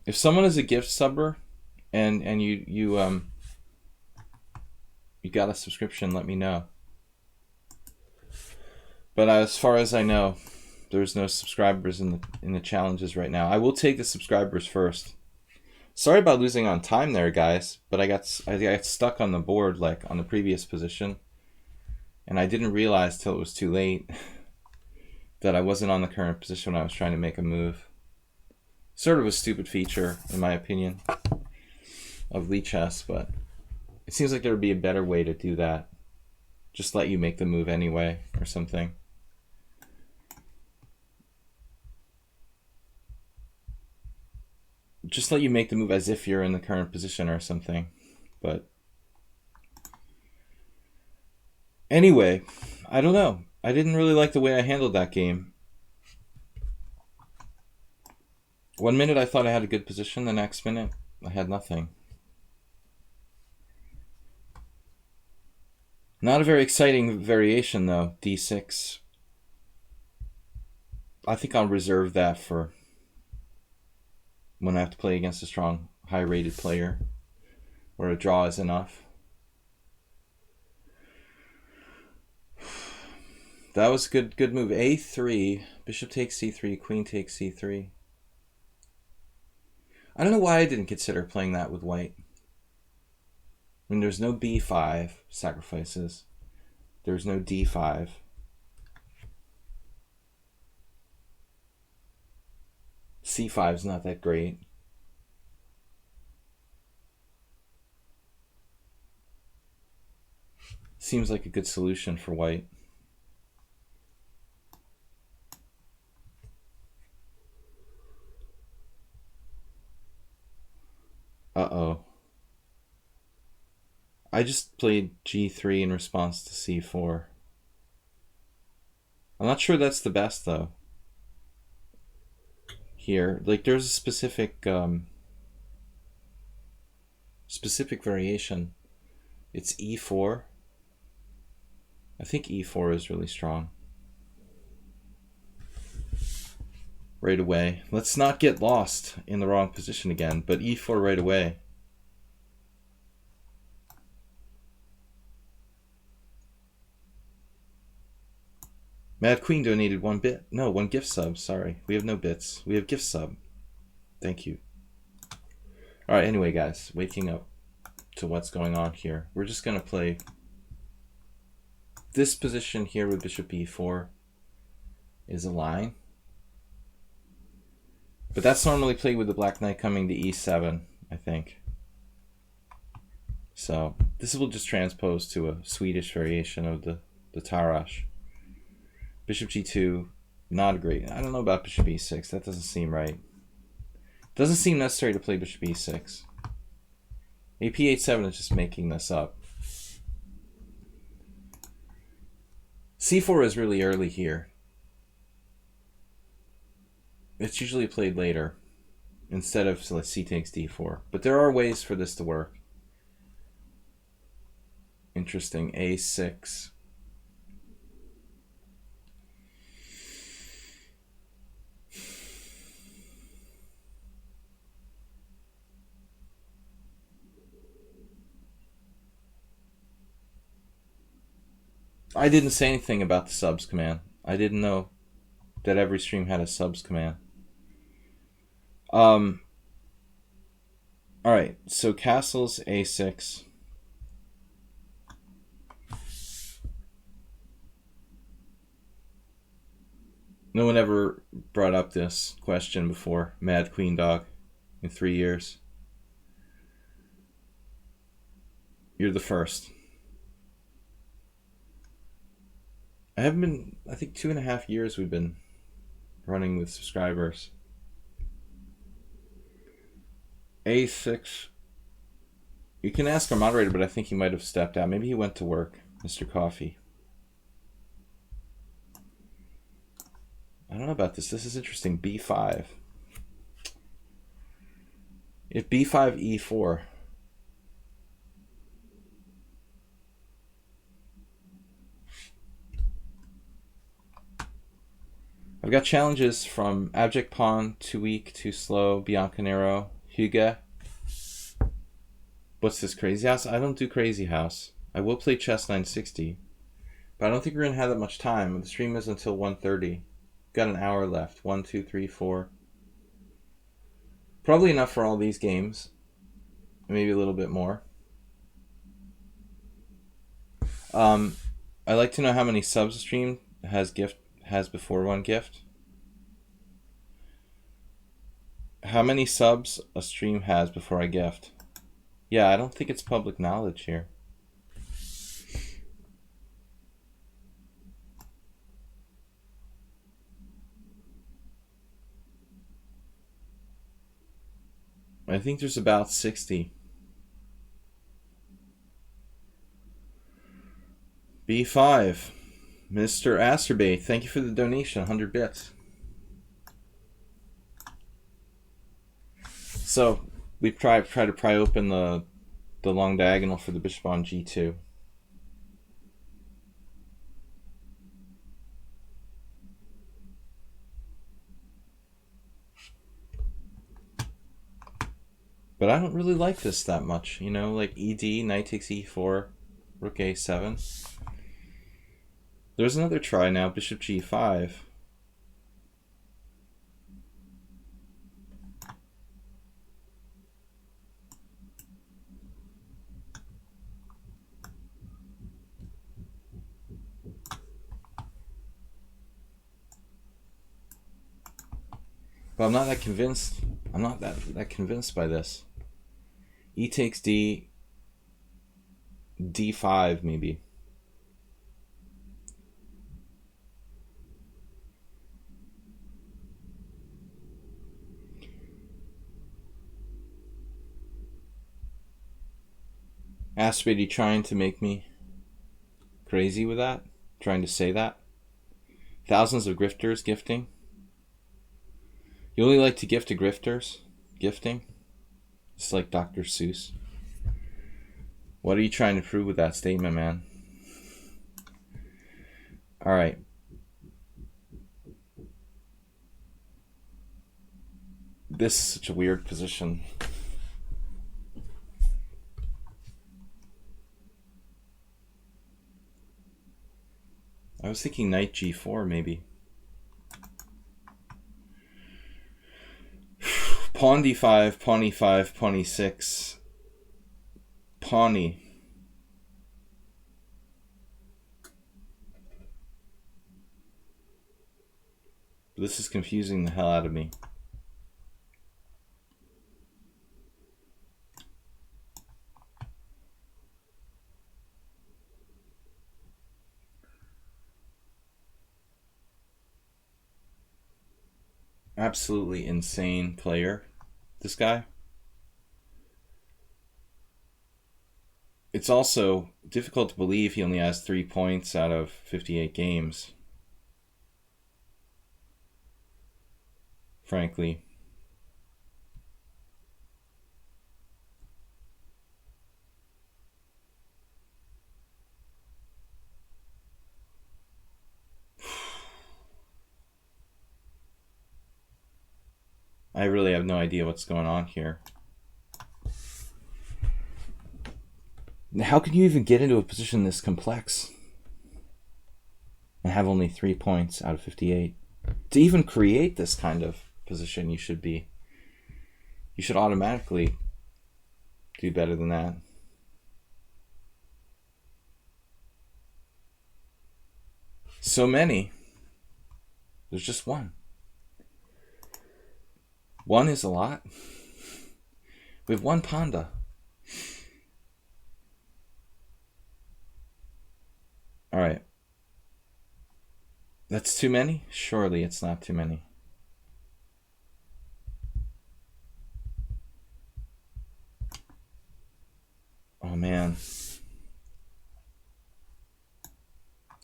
If someone is a gift subber and you got a subscription, let me know. But as far as I know, there's no subscribers in the challenges right now. I will take the subscribers first. Sorry about losing on time there, guys, but I got stuck on the board, like on the previous position, and I didn't realize till it was too late that I wasn't on the current position when I was trying to make a move. Sort of a stupid feature, in my opinion, of lichess, but it seems like there would be a better way to do that. Just let you make the move anyway, or something. Just let you make the move as if you're in the current position or something. But anyway, I don't know. I didn't really like the way I handled that game. 1 minute I thought I had a good position, the next minute I had nothing. Not a very exciting variation though, d6. I think I'll reserve that for when I have to play against a strong, high-rated player, where a draw is enough. That was a good move. A3, bishop takes c3, queen takes c3. I don't know why I didn't consider playing that with white. I mean, there's no b5 sacrifices. There's no d5. c5 is not that great. Seems like a good solution for white. Uh-oh. I just played g3 in response to c4. I'm not sure that's the best, though. Here, like, there's a specific variation. It's e4. I think e4 is really strong. right away. Let's not get lost in the wrong position again, but e4 right away. Mad Queen donated 1 bit. No, 1 gift sub. Sorry. We have no bits. We have gift sub. Thank you. Alright, anyway, guys. Waking up to what's going on here. We're just going to play this position here with bishop e4 is a line. But that's normally played with the black knight coming to e7, I think. So this will just transpose to a Swedish variation of the Tarrasch. Bishop g2, not great. I don't know about bishop e6. That doesn't seem right. Doesn't seem necessary to play bishop e6. AP h7 is just making this up. c4 is really early here. It's usually played later instead of, so let's c takes d4. But there are ways for this to work. Interesting. a6. I didn't say anything about the subs command. I didn't know that every stream had a subs command. Alright, so castles a6. No one ever brought up this question before, Mad Queen Dog, in 3 years. You're the first. I haven't been, I think 2.5 years we've been running with subscribers. a6. You can ask our moderator, but I think he might have stepped out. Maybe he went to work, Mr. Coffee. I don't know about this. This is interesting. b5. If b5, e4. I've got challenges from Abject Pawn, Too Weak, Too Slow, Biancanero, Hugo. What's this, Crazy House? I don't do Crazy House. I will play Chess 960, but I don't think we're going to have that much time. The stream is until 1:30. Got an hour left. 1, 2, 3, 4. Probably enough for all these games. Maybe a little bit more. I'd like to know how many subs a stream has before 1 gift. How many subs a stream has before I gift? Yeah, I don't think it's public knowledge here. I think there's about 60. B5. Mr. Asterbay, thank you for the donation, 100 bits. So we try to pry open the long diagonal for the bishop on g2. But I don't really like this that much, you know, like ed, knight takes e4, rook a7. There's another try now, bishop g5. But I'm not that convinced. I'm not that convinced by this. E takes d, d5 maybe. Aspity trying to make me crazy with that? Trying to say that? Thousands of grifters gifting? You only like to gift to grifters? Gifting? It's like Dr. Seuss. What are you trying to prove with that statement, man? Alright. This is such a weird position. I was thinking knight g4 maybe. Pawn d5, pawn e5, pawn e6, pawn e. This is confusing the hell out of me. Absolutely insane player, this guy. It's also difficult to believe he only has 3 points out of 58 games. Frankly. I really have no idea what's going on here. How can you even get into a position this complex and have only 3 points out of 58? To even create this kind of position, you should automatically do better than that. So many. There's just one. One is a lot. We have one panda. All right. That's too many? Surely it's not too many. Oh man.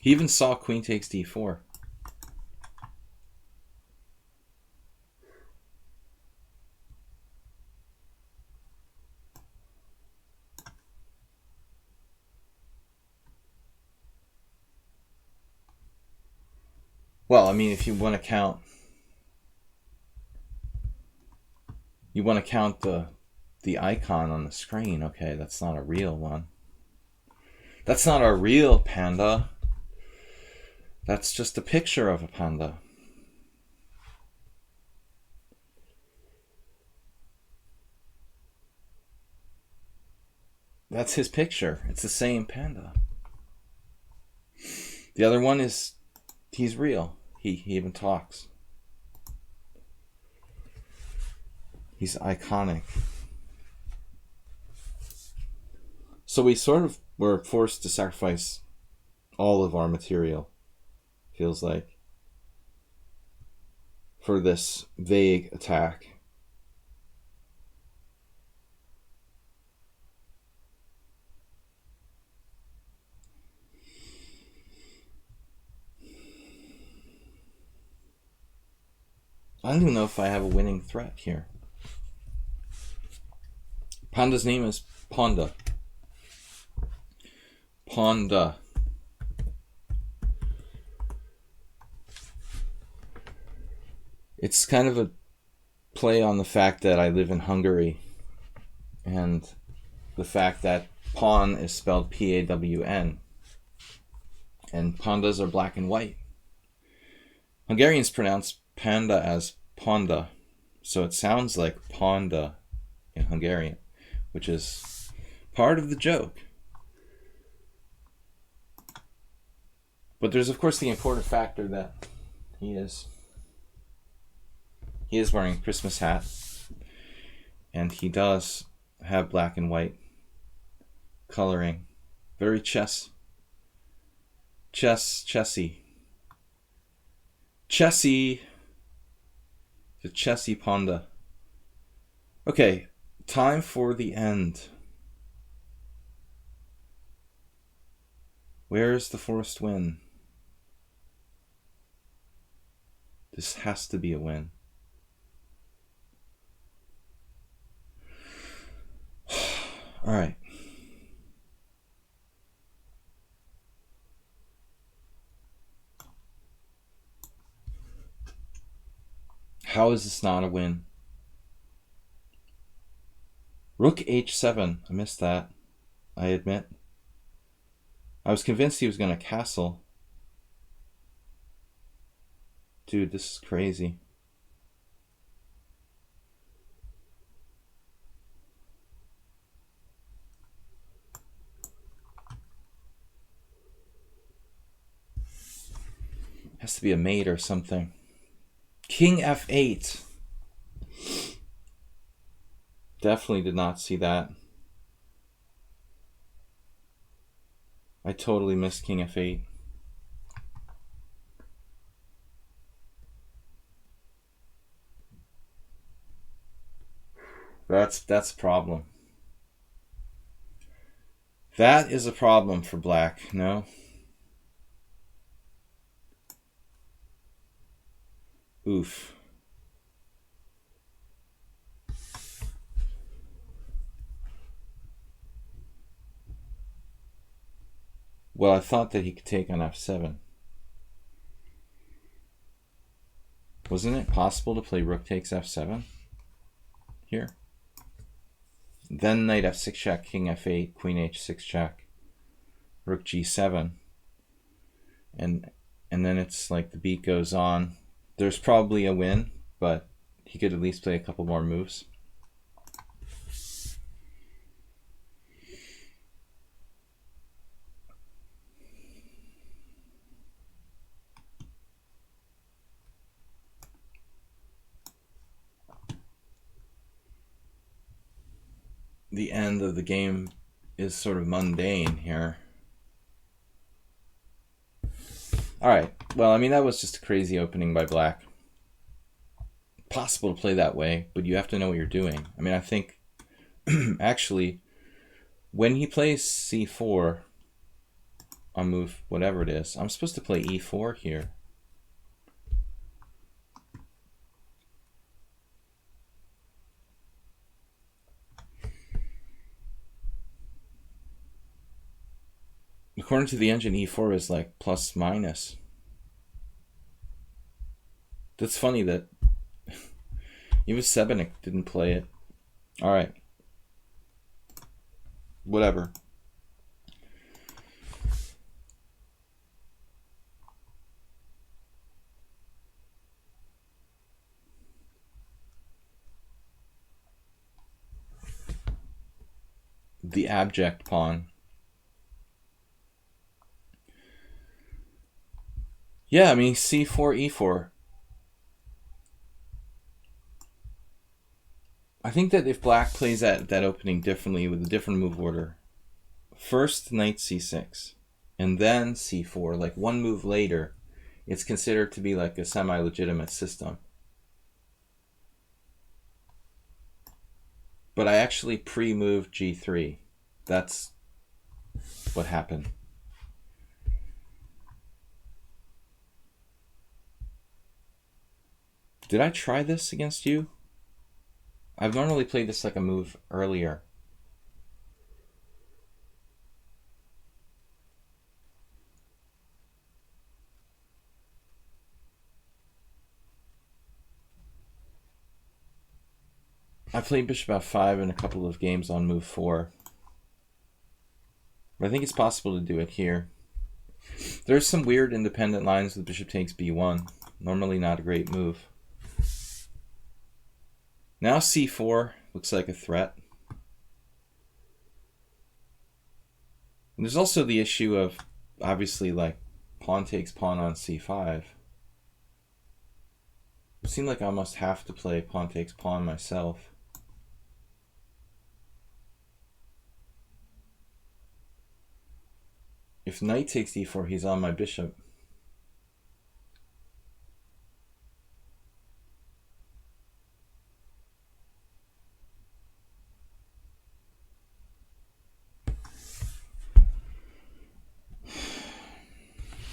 He even saw queen takes d4. Well, I mean, if you want to count, the icon on the screen. Okay, that's not a real one. That's not a real panda. That's just a picture of a panda. That's his picture. It's the same panda. The other one is, he's real. He even talks. He's iconic. So we sort of were forced to sacrifice all of our material, feels like, for this vague attack. I don't even know if I have a winning threat here. Panda's name is Panda. Panda. It's kind of a play on the fact that I live in Hungary and the fact that pawn is spelled P-A-W-N and pandas are black and white. Hungarians pronounce panda as ponda, so it sounds like ponda in Hungarian, which is part of the joke. But there's of course the important factor that he is wearing a Christmas hat, and he does have black and white coloring. Very chessy. The chessy panda. Okay, time for the end. Where's the forced win? This has to be a win. All right. How is this not a win? Rook h7. I missed that, I admit. I was convinced he was going to castle. Dude, this is crazy. Has to be a mate or something. King f8. Definitely did not see that. I totally missed king f8. That's a problem. That is a problem for black, no? Oof. Well, I thought that he could take on f7. Wasn't it possible to play rook takes f7 here? Then knight f6 check, king f8, queen h6 check, rook g7. And then it's like the beat goes on. There's probably a win, but he could at least play a couple more moves. The end of the game is sort of mundane here. Alright, well, I mean, that was just a crazy opening by black. Possible to play that way, but you have to know what you're doing. I mean, I think, actually, when he plays c4 on move whatever it is, I'm supposed to play e4 here. According to the engine, e4 is like plus minus. That's funny that even Sebenik didn't play it. Alright. Whatever. The abject pawn. Yeah, I mean, c4, e4. I think that if black plays that opening differently with a different move order, first knight c6, and then c4, like one move later, it's considered to be like a semi-legitimate system. But I actually pre-moved g3. That's what happened. Did I try this against you? I've normally played this like a move earlier. I played bishop f5 in a couple of games on move 4. But I think it's possible to do it here. There's some weird independent lines with bishop takes b1. Normally not a great move. Now c4 looks like a threat. And there's also the issue of, obviously, like, pawn takes pawn on c5. It seemed like I almost have to play pawn takes pawn myself. If knight takes d4, he's on my bishop.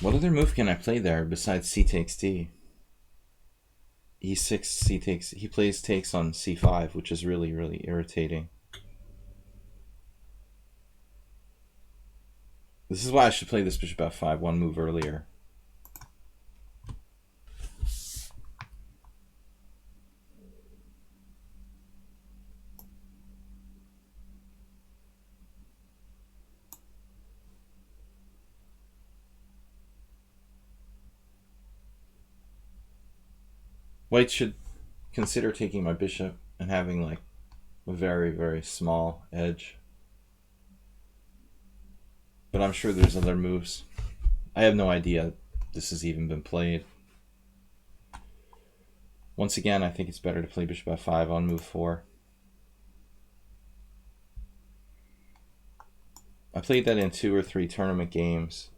What other move can I play there besides c takes d? e6, c takes... He plays takes on c5, which is really, really irritating. This is why I should play this bishop f5 one move earlier. White should consider taking my bishop and having like a very, very small edge. But I'm sure there's other moves. I have no idea this has even been played. Once again, I think it's better to play bishop f5 on move 4. I played that in 2 or 3 tournament games,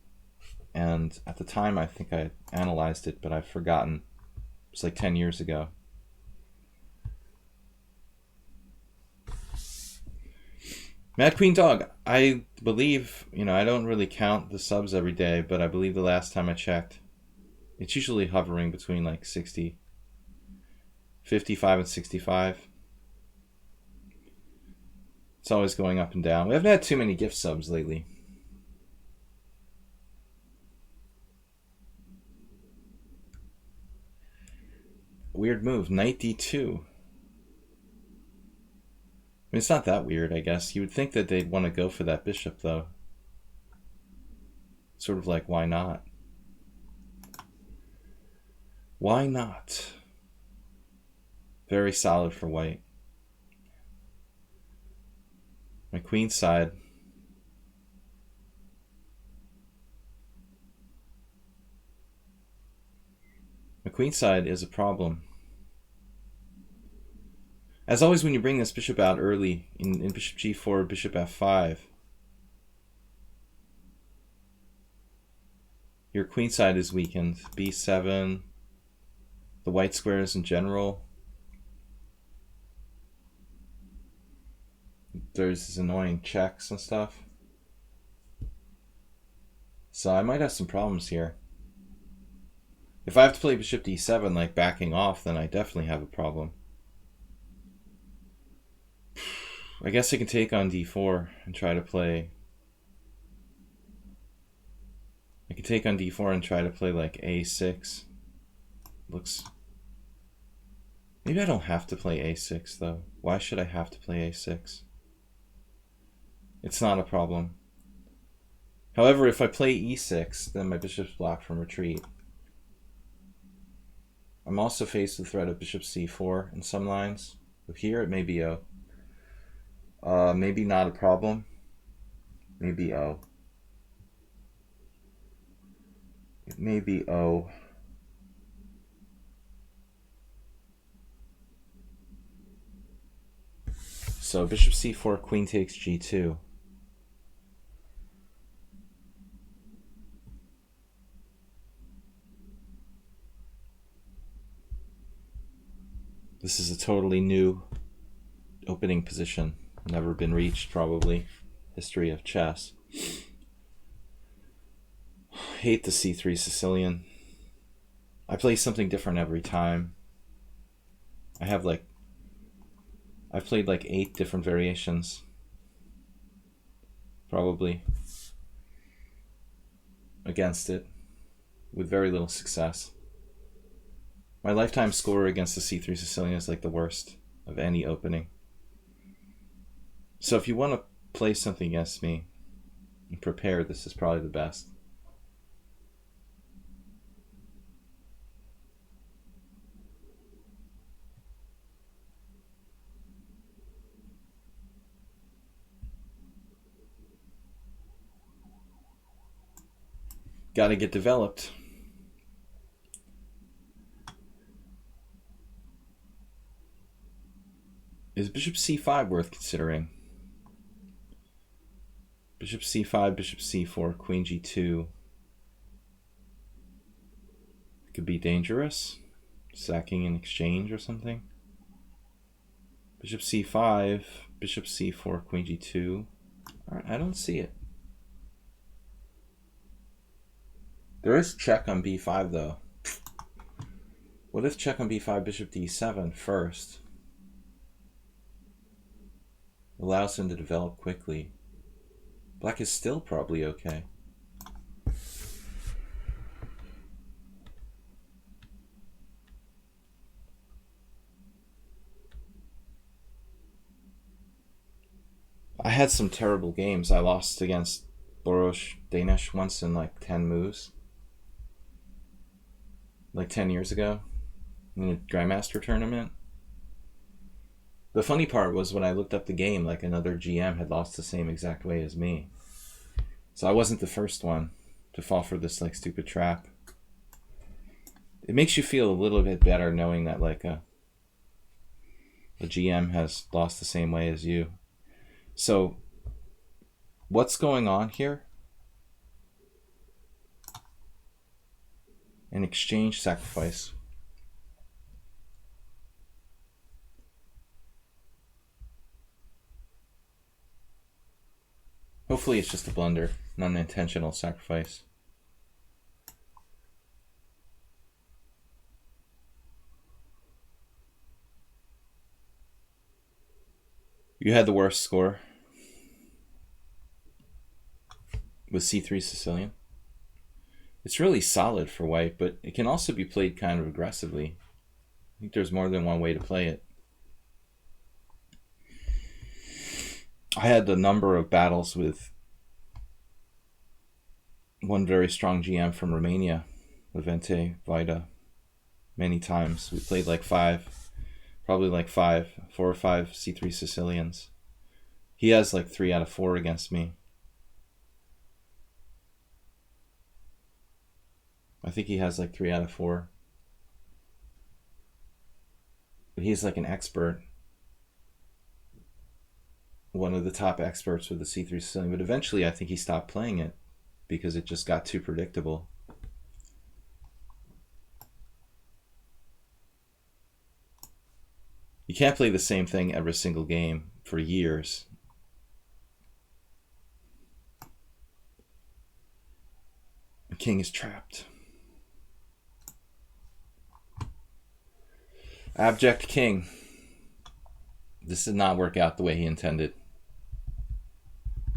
and at the time I think I analyzed it, but I've forgotten. It's like 10 years ago. Mad Queen Dog, I believe, I don't really count the subs every day, but I believe the last time I checked, it's usually hovering between like 55 and 65. It's always going up and down. We haven't had too many gift subs lately. Weird move, knight d2. I mean, it's not that weird, I guess. You would think that they'd want to go for that bishop, though. Sort of like, why not? Why not? Very solid for white. My queen side. My queen side is a problem. As always, when you bring this bishop out early in bishop g4, bishop f5, your queen side is weakened. b7, the white squares in general. There's these annoying checks and stuff. So I might have some problems here. If I have to play bishop d7, like backing off, then I definitely have a problem. I guess I can take on d4 and try to play... I can take on d4 and try to play like a6. Looks... Maybe I don't have to play a6 though. Why should I have to play a6? It's not a problem. However, if I play e6, then my bishop's blocked from retreat. I'm also faced with the threat of bishop c4 in some lines. But here it may be O. Maybe not a problem. Maybe O. It may be O. So bishop c4, queen takes g2. This is a totally new opening position. Never been reached, probably. History of chess. Hate the c3 Sicilian. I play something different every time. I've played like 8 different variations. Probably. Against it. With very little success. My lifetime score against the c3 Sicilian is like the worst of any opening. So if you want to play something against me and prepare, this is probably the best. Got to get developed. Is bishop c5 worth considering? Bishop c5, bishop c4, queen g2. It could be dangerous. Sacking in exchange or something. Bishop c5, bishop c4, queen g2. Alright, I don't see it. There is check on b5 though. What if check on b5, bishop d7 first? Allows him to develop quickly. Black is still probably okay. I had some terrible games. I lost against Boros Danish once in like 10 moves. Like 10 years ago. in a Grandmaster tournament. The funny part was when I looked up the game, like another GM had lost the same exact way as me. So I wasn't the first one to fall for this like stupid trap. It makes you feel a little bit better knowing that like a GM has lost the same way as you. So what's going on here? An exchange sacrifice. Hopefully it's just a blunder, not an intentional sacrifice. You had the worst score with C3 Sicilian. It's really solid for white, but it can also be played kind of aggressively. I think there's more than one way to play it. I had a number of battles with one very strong GM from Romania, Levente Vaida, many times. We played like four or five C3 Sicilians. He has like 3 out of 4 against me. I think he has like 3 out of 4. But he's like an expert. One of the top experts with the C3 Sicilian. But eventually I think he stopped playing it because it just got too predictable. You can't play the same thing every single game for years. The king is trapped. Abject king. This did not work out the way he intended.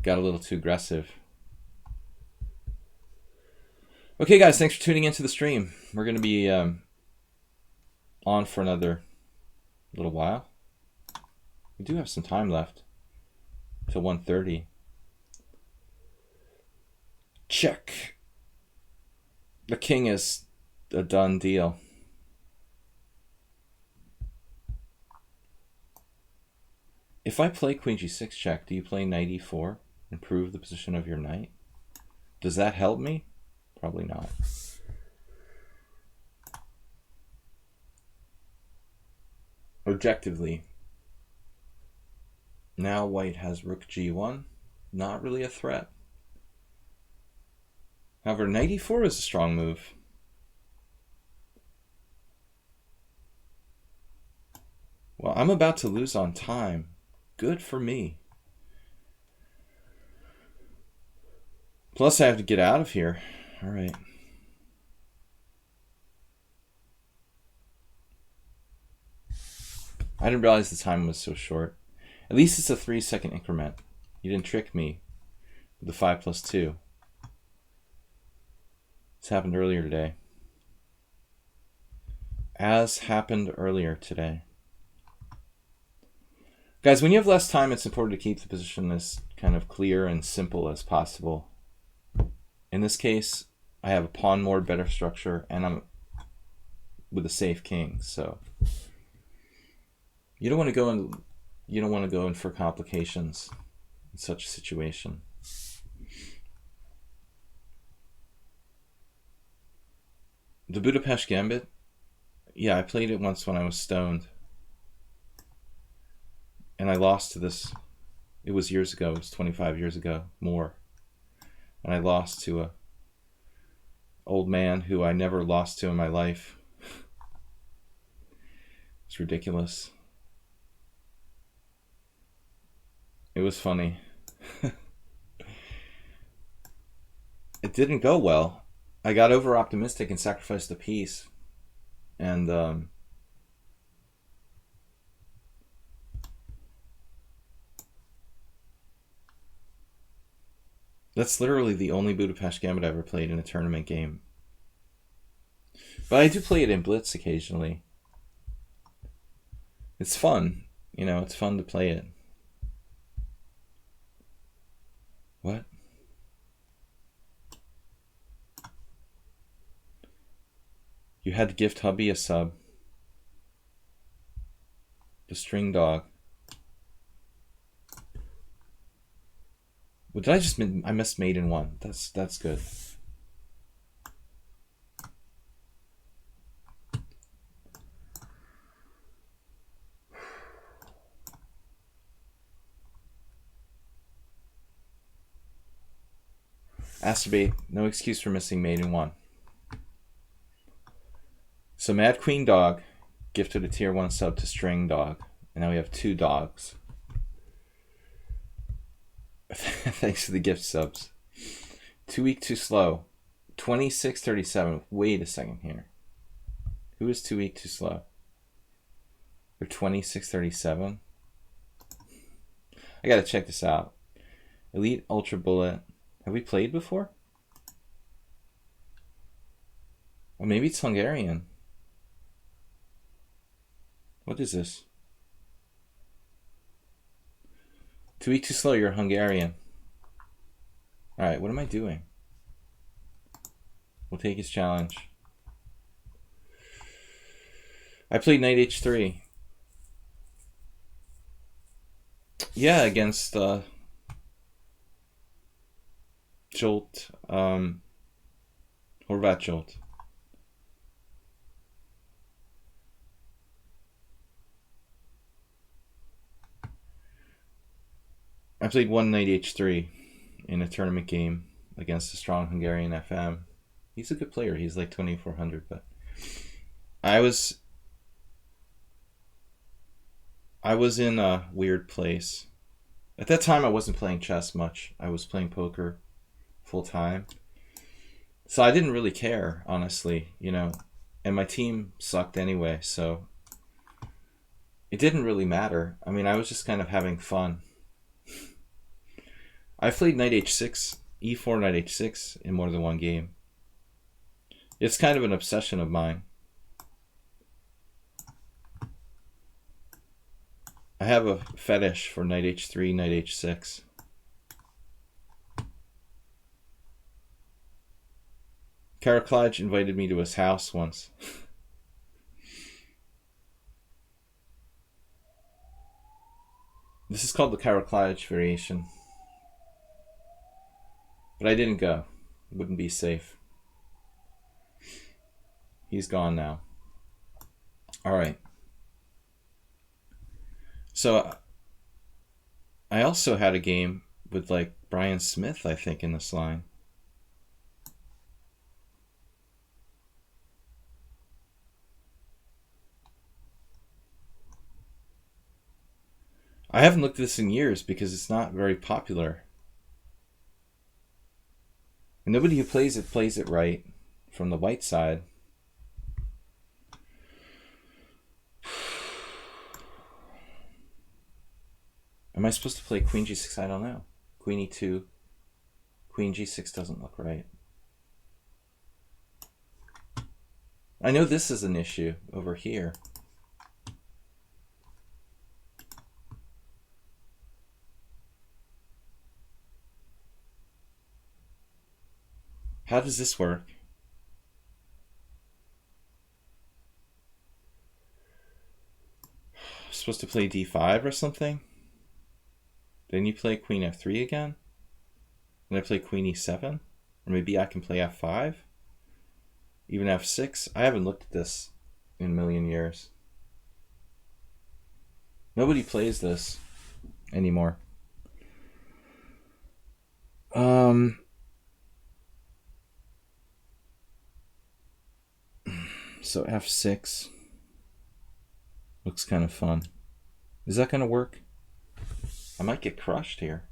Got a little too aggressive. Okay, guys, thanks for tuning into the stream. We're going to be on for another little while. We do have some time left till 1:30. Check. The king is a done deal. If I play queen g6 check, do you play knight e4? Improve the position of your knight? Does that help me? Probably not. Objectively, now white has rook g1. Not really a threat. However, knight e4 is a strong move. Well, I'm about to lose on time. Good for me. Plus, I have to get out of here. All right. I didn't realize the time was so short. At least it's a 3-second increment. You didn't trick me with the 5+2. This happened earlier today. As happened earlier today. Guys, when you have less time, it's important to keep the position as kind of clear and simple as possible. In this case, I have a pawn more, better structure, and I'm with a safe king, so you don't want to go in for complications in such a situation. The Budapest Gambit, yeah, I played it once when I was stoned. And I lost to this, it was years ago, it was 25 years ago, more. And I lost to a old man who I never lost to in my life. It's ridiculous. It was funny. It didn't go well. I got over optimistic and sacrificed a piece. And that's literally the only Budapest Gambit I ever played in a tournament game. But I do play it in Blitz occasionally. It's fun. You know, it's fun to play it. What? You had to gift hubby a sub. The string dog. What did I just... I missed mate in 1. That's good. Acerbate, no excuse for missing mate in 1. So Mad Queen Dog gifted a tier 1 sub to String Dog. And now we have 2 dogs. Thanks to the gift subs. Too weak, too slow. 2637. Wait a second here. Who is too weak, too slow? They're 2637. I gotta check this out. Elite Ultra Bullet. Have we played before? Or maybe it's Hungarian. What is this? Too weak, too slow, you're Hungarian. Alright, what am I doing? We'll take his challenge. I played Knight H3. Yeah, against Jolt. Horvat Jolt. I played one Knight H3 in a tournament game against a strong Hungarian FM. He's a good player. He's like 2400, but I was in a weird place. At that time, I wasn't playing chess much. I was playing poker full time. So I didn't really care, honestly, you know, and my team sucked anyway, so it didn't really matter. I mean, I was just kind of having fun. I played Knight H6, E4, Knight H6 in more than one game. It's kind of an obsession of mine. I have a fetish for Knight H3, Knight H6. Karaklaj invited me to his house once. This is called the Karaklaj variation. But I didn't go. It wouldn't be safe. He's gone now. Alright. So, I also had a game with like Brian Smith, I think, in this line. I haven't looked at this in years because it's not very popular. And nobody who plays it right from the white side. Am I supposed to play Queen G6? I don't know. Queen E2. Queen G6 doesn't look right. I know this is an issue over here. How does this work? Supposed to play D5 or something? Then you play Queen F3 again? Then I play Queen E7? Or maybe I can play F5? Even F6? I haven't looked at this in a million years. Nobody plays this anymore. So F6 looks kind of fun. Is that going to work? I might get crushed here.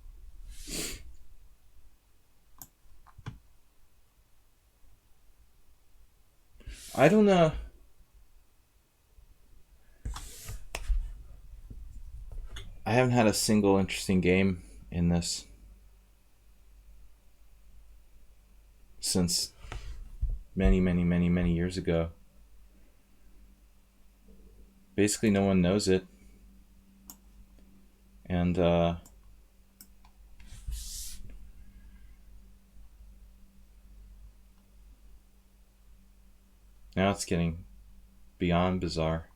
I don't know. I haven't had a single interesting game in this since many years ago. Basically, no one knows it. And now it's getting beyond bizarre.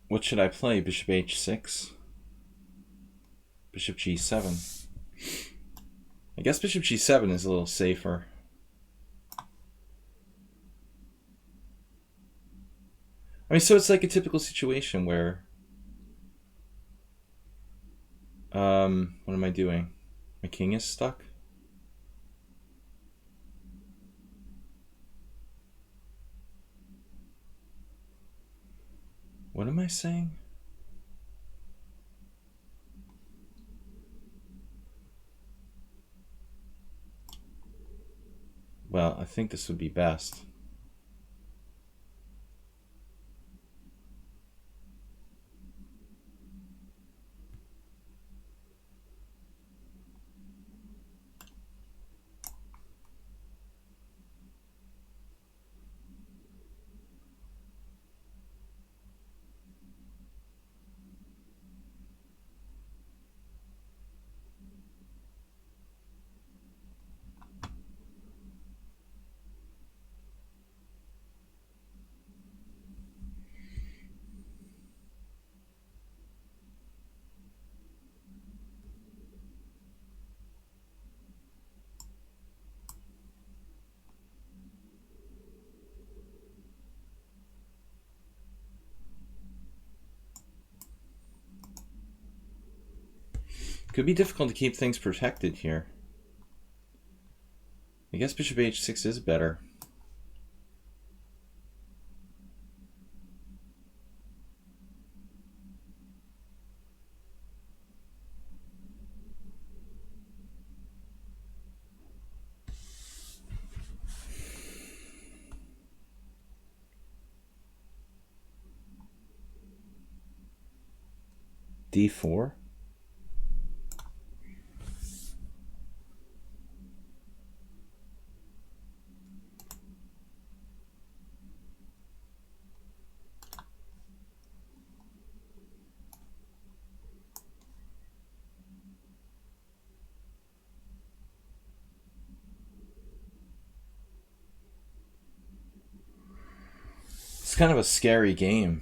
What should I play? Bishop h6? Bishop g7? I guess bishop g7 is a little safer. I mean, so it's like a typical situation where... what am I doing? My king is stuck? What am I saying? Well, I think this would be best. Could be difficult to keep things protected here. I guess bishop h6 is better. d4? It's kind of a scary game.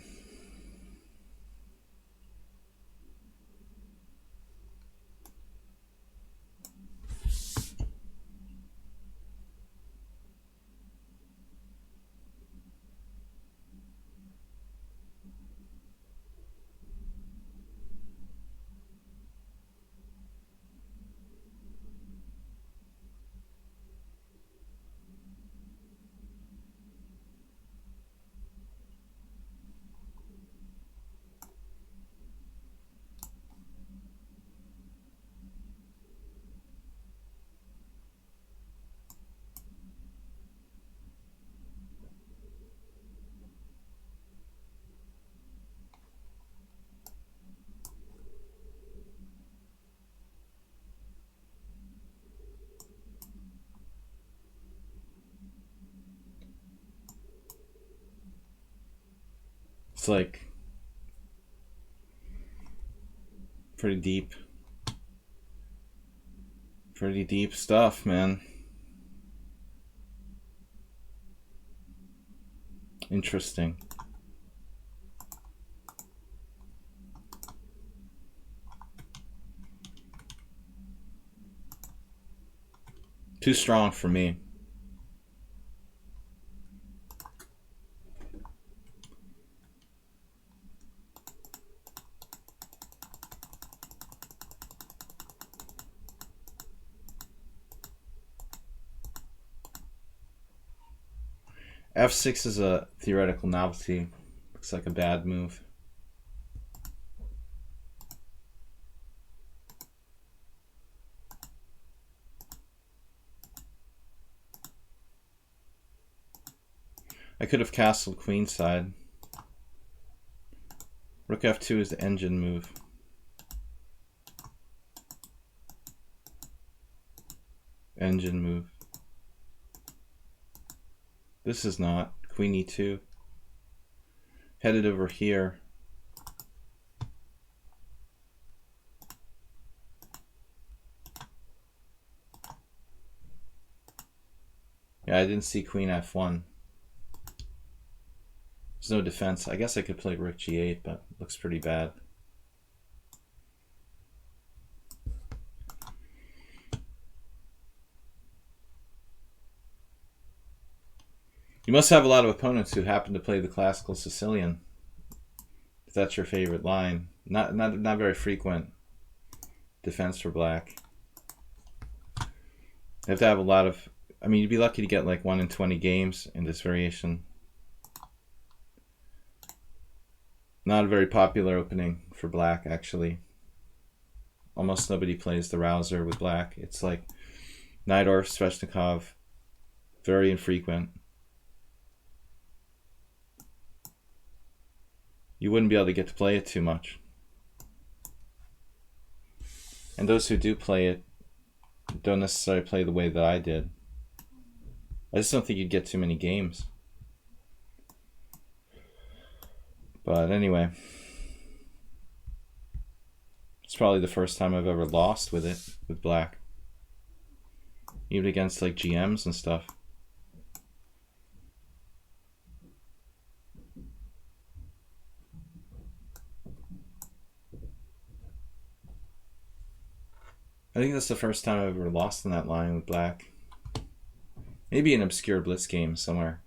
It's like pretty deep stuff, man. Interesting. Too strong for me. f6 is a theoretical novelty. Looks like a bad move. I could have castled queenside. Rook f2 is the engine move. Engine move. This is not. Queen e2. Headed over here. Yeah, I didn't see queen f1. There's no defense. I guess I could play rook g8, but it looks pretty bad. You must have a lot of opponents who happen to play the classical Sicilian. If that's your favorite line. Not very frequent defense for black. You have to have a lot of... I mean, you'd be lucky to get like 1 in 20 games in this variation. Not a very popular opening for black, actually. Almost nobody plays the Rouser with black. It's like Najdorf, Sveshnikov, very infrequent. You wouldn't be able to get to play it too much. And those who do play it don't necessarily play the way that I did. I just don't think you'd get too many games. But anyway, it's probably the first time I've ever lost with it, with black. Even against like GMs and stuff. I think that's the first time I've ever lost in that line with black. Maybe an obscure Blitz game somewhere.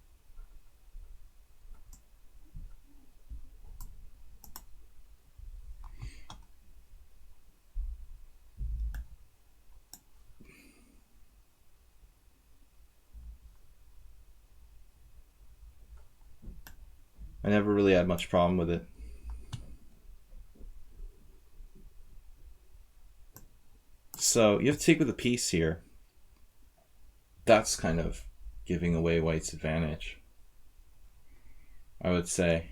I never really had much problem with it. So you have to take with a piece here. That's kind of giving away white's advantage, I would say.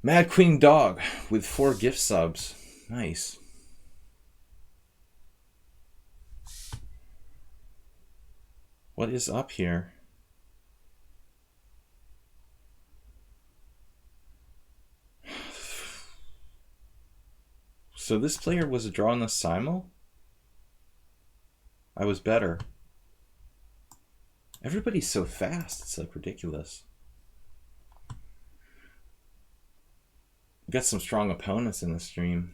Mad Queen Dog with 4 gift subs. Nice. What is up here? So this player was a draw in the simul? I was better. Everybody's so fast, it's like ridiculous. We got some strong opponents in the stream.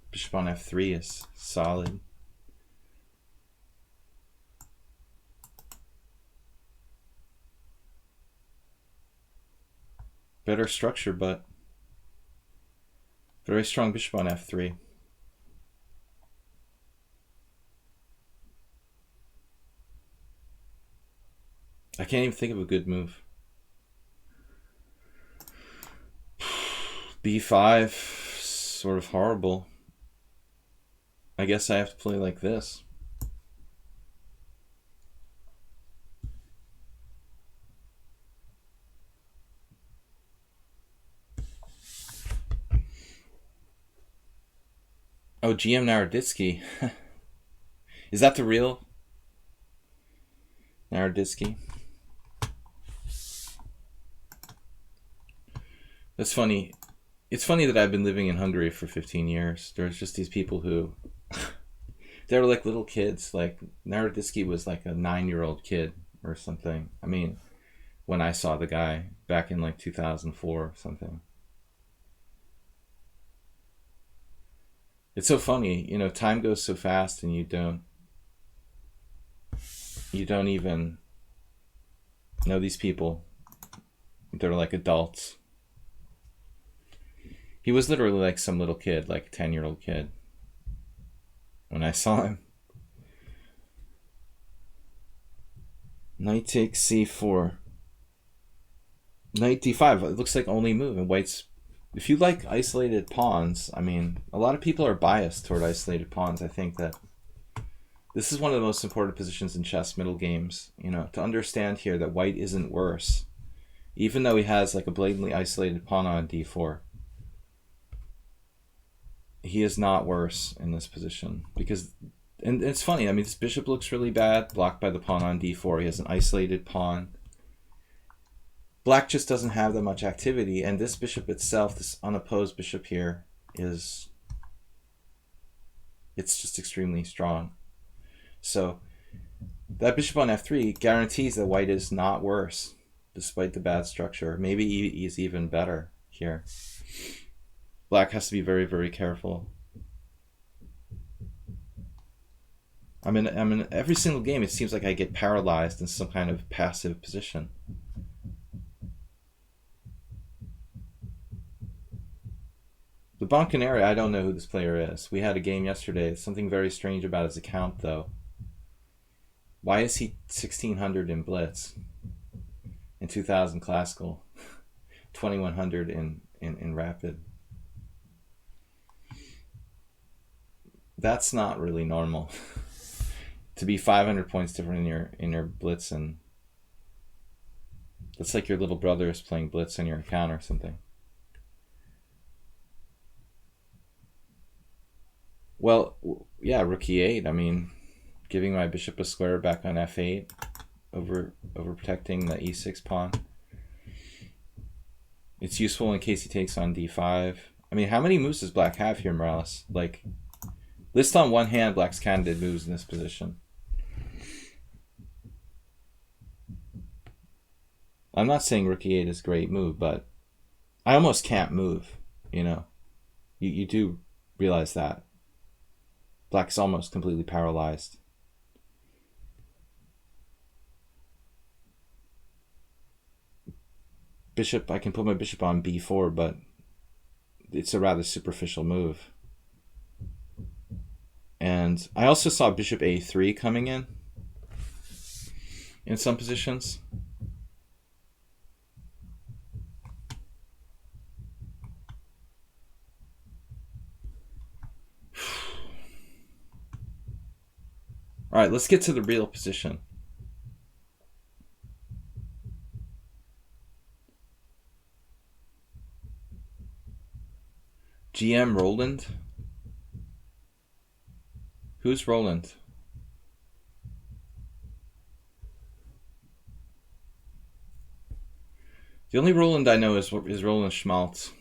Bishop on f3 is solid. Better structure, but very strong bishop on f3. I can't even think of a good move. b5, sort of horrible. I guess I have to play like this. Oh, GM Naroditsky. Is that the real Naroditsky? That's funny. It's funny that I've been living in Hungary for 15 years. There's just these people who... they were like little kids. Like, Naroditsky was like a 9-year-old kid or something. I mean, when I saw the guy back in like 2004 or something. It's so funny, you know, time goes so fast and you don't even know these people. They're like adults. He was literally like some little kid, like a 10-year-old kid when I saw him. Knight takes c4. Knight d5. It looks like only move, and white's... If you like isolated pawns, I mean, a lot of people are biased toward isolated pawns. I think that this is one of the most important positions in chess middle games, you know, to understand here that white isn't worse, even though he has like a blatantly isolated pawn on d4. He is not worse in this position because, and it's funny, I mean, this bishop looks really bad, blocked by the pawn on d4. He has an isolated pawn. Black just doesn't have that much activity, and this bishop itself, this unopposed bishop here, it's just extremely strong. So that bishop on f3 guarantees that white is not worse, despite the bad structure. Maybe he is even better here. Black has to be very, very careful. I'm in every single game. It seems like I get paralyzed in some kind of passive position. The Boncaneri, I don't know who this player is. We had a game yesterday. Something very strange about his account, though. Why is he 1600 in Blitz? In 2000 Classical, 2100 in Rapid. That's not really normal. To be 500 points different in your Blitz, and that's like your little brother is playing Blitz in your account or something. Well, yeah, rook e8. I mean, giving my bishop a square back on f8, over protecting the e6 pawn. It's useful in case he takes on d5. I mean, how many moves does black have here, Morales? Like, list on one hand black's candidate moves in this position. I'm not saying rook e8 is a great move, but I almost can't move, you know. You do realize that. Black's almost completely paralyzed. Bishop, I can put my bishop on b4, but it's a rather superficial move. And I also saw bishop a3 coming in some positions. All right, let's get to the real position. GM Roland? Who's Roland? The only Roland I know is Roland Schmaltz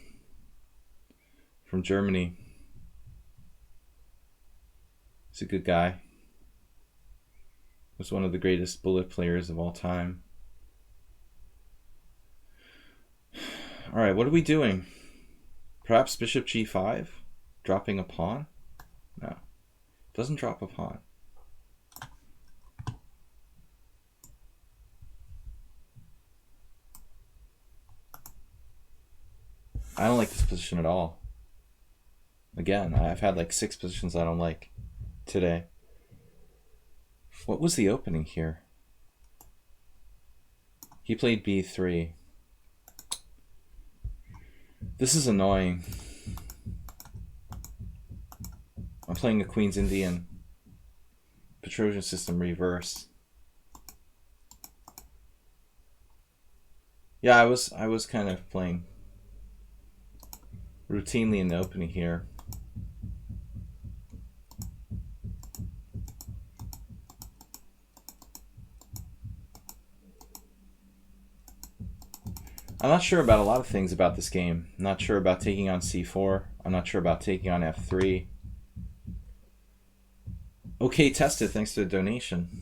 from Germany. He's a good guy. Was one of the greatest bullet players of all time. All right, what are we doing? Perhaps bishop g5? Dropping a pawn? No. Doesn't drop a pawn. I don't like this position at all. Again, I've had like 6 positions I don't like today. What was the opening here? He played b3. This is annoying. I'm playing a Queen's Indian Petrosian system reverse. Yeah, I was kind of playing routinely in the opening here. I'm not sure about a lot of things about this game. I'm not sure about taking on c4. I'm not sure about taking on f3. Okay, tested, thanks to the donation.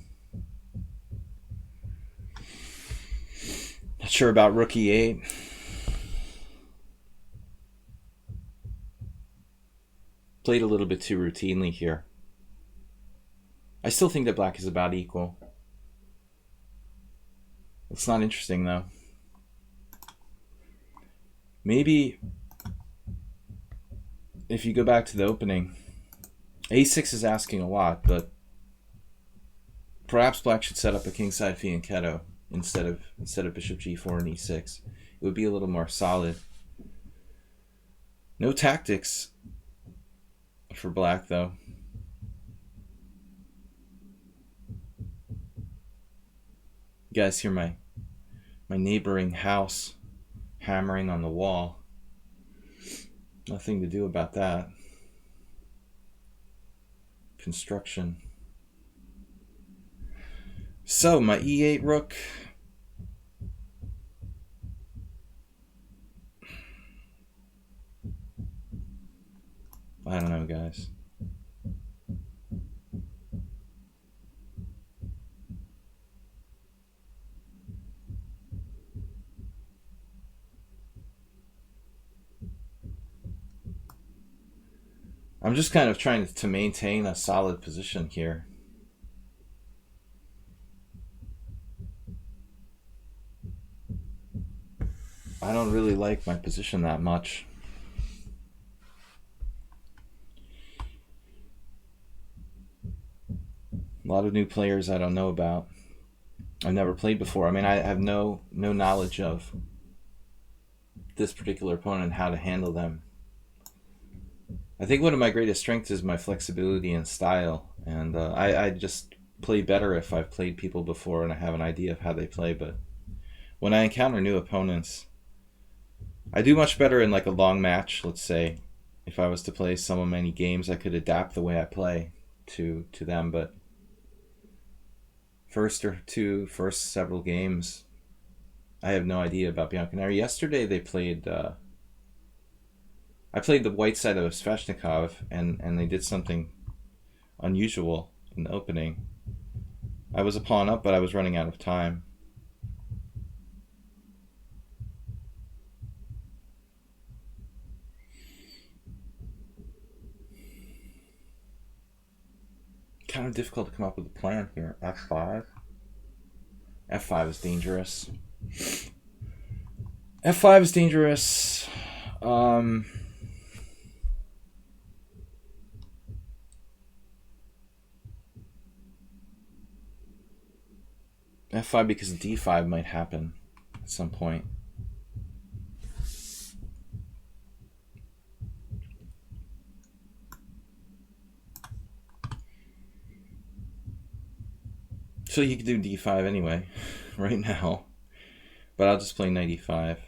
Not sure about rook e8. Played a little bit too routinely here. I still think that black is about equal. It's not interesting though. Maybe if you go back to the opening, a6 is asking a lot, but perhaps black should set up a kingside fianchetto instead of bishop g4 and e6. It would be a little more solid. No tactics for black though. You guys hear my neighboring house hammering on the wall. Nothing to do about that. Construction. So my e8 rook. I don't know, guys. I'm just kind of trying to maintain a solid position here. I don't really like my position that much. A lot of new players I don't know about. I've never played before. I mean, I have no knowledge of this particular opponent and how to handle them. I think one of my greatest strengths is my flexibility and style, and I just play better if I've played people before and I have an idea of how they play. But when I encounter new opponents, I do much better in like a long match. Let's say if I was to play so many games, I could adapt the way I play to them. But first several games, I have no idea about Bianconeri. Yesterday they played. I played the white side of Sveshnikov, and they did something unusual in the opening. I was a pawn up, but I was running out of time. Kind of difficult to come up with a plan here. F5. F5 is dangerous. F5 is dangerous. F5 because D5 might happen at some point. So you could do D5 anyway, right now. But I'll just play knight E5.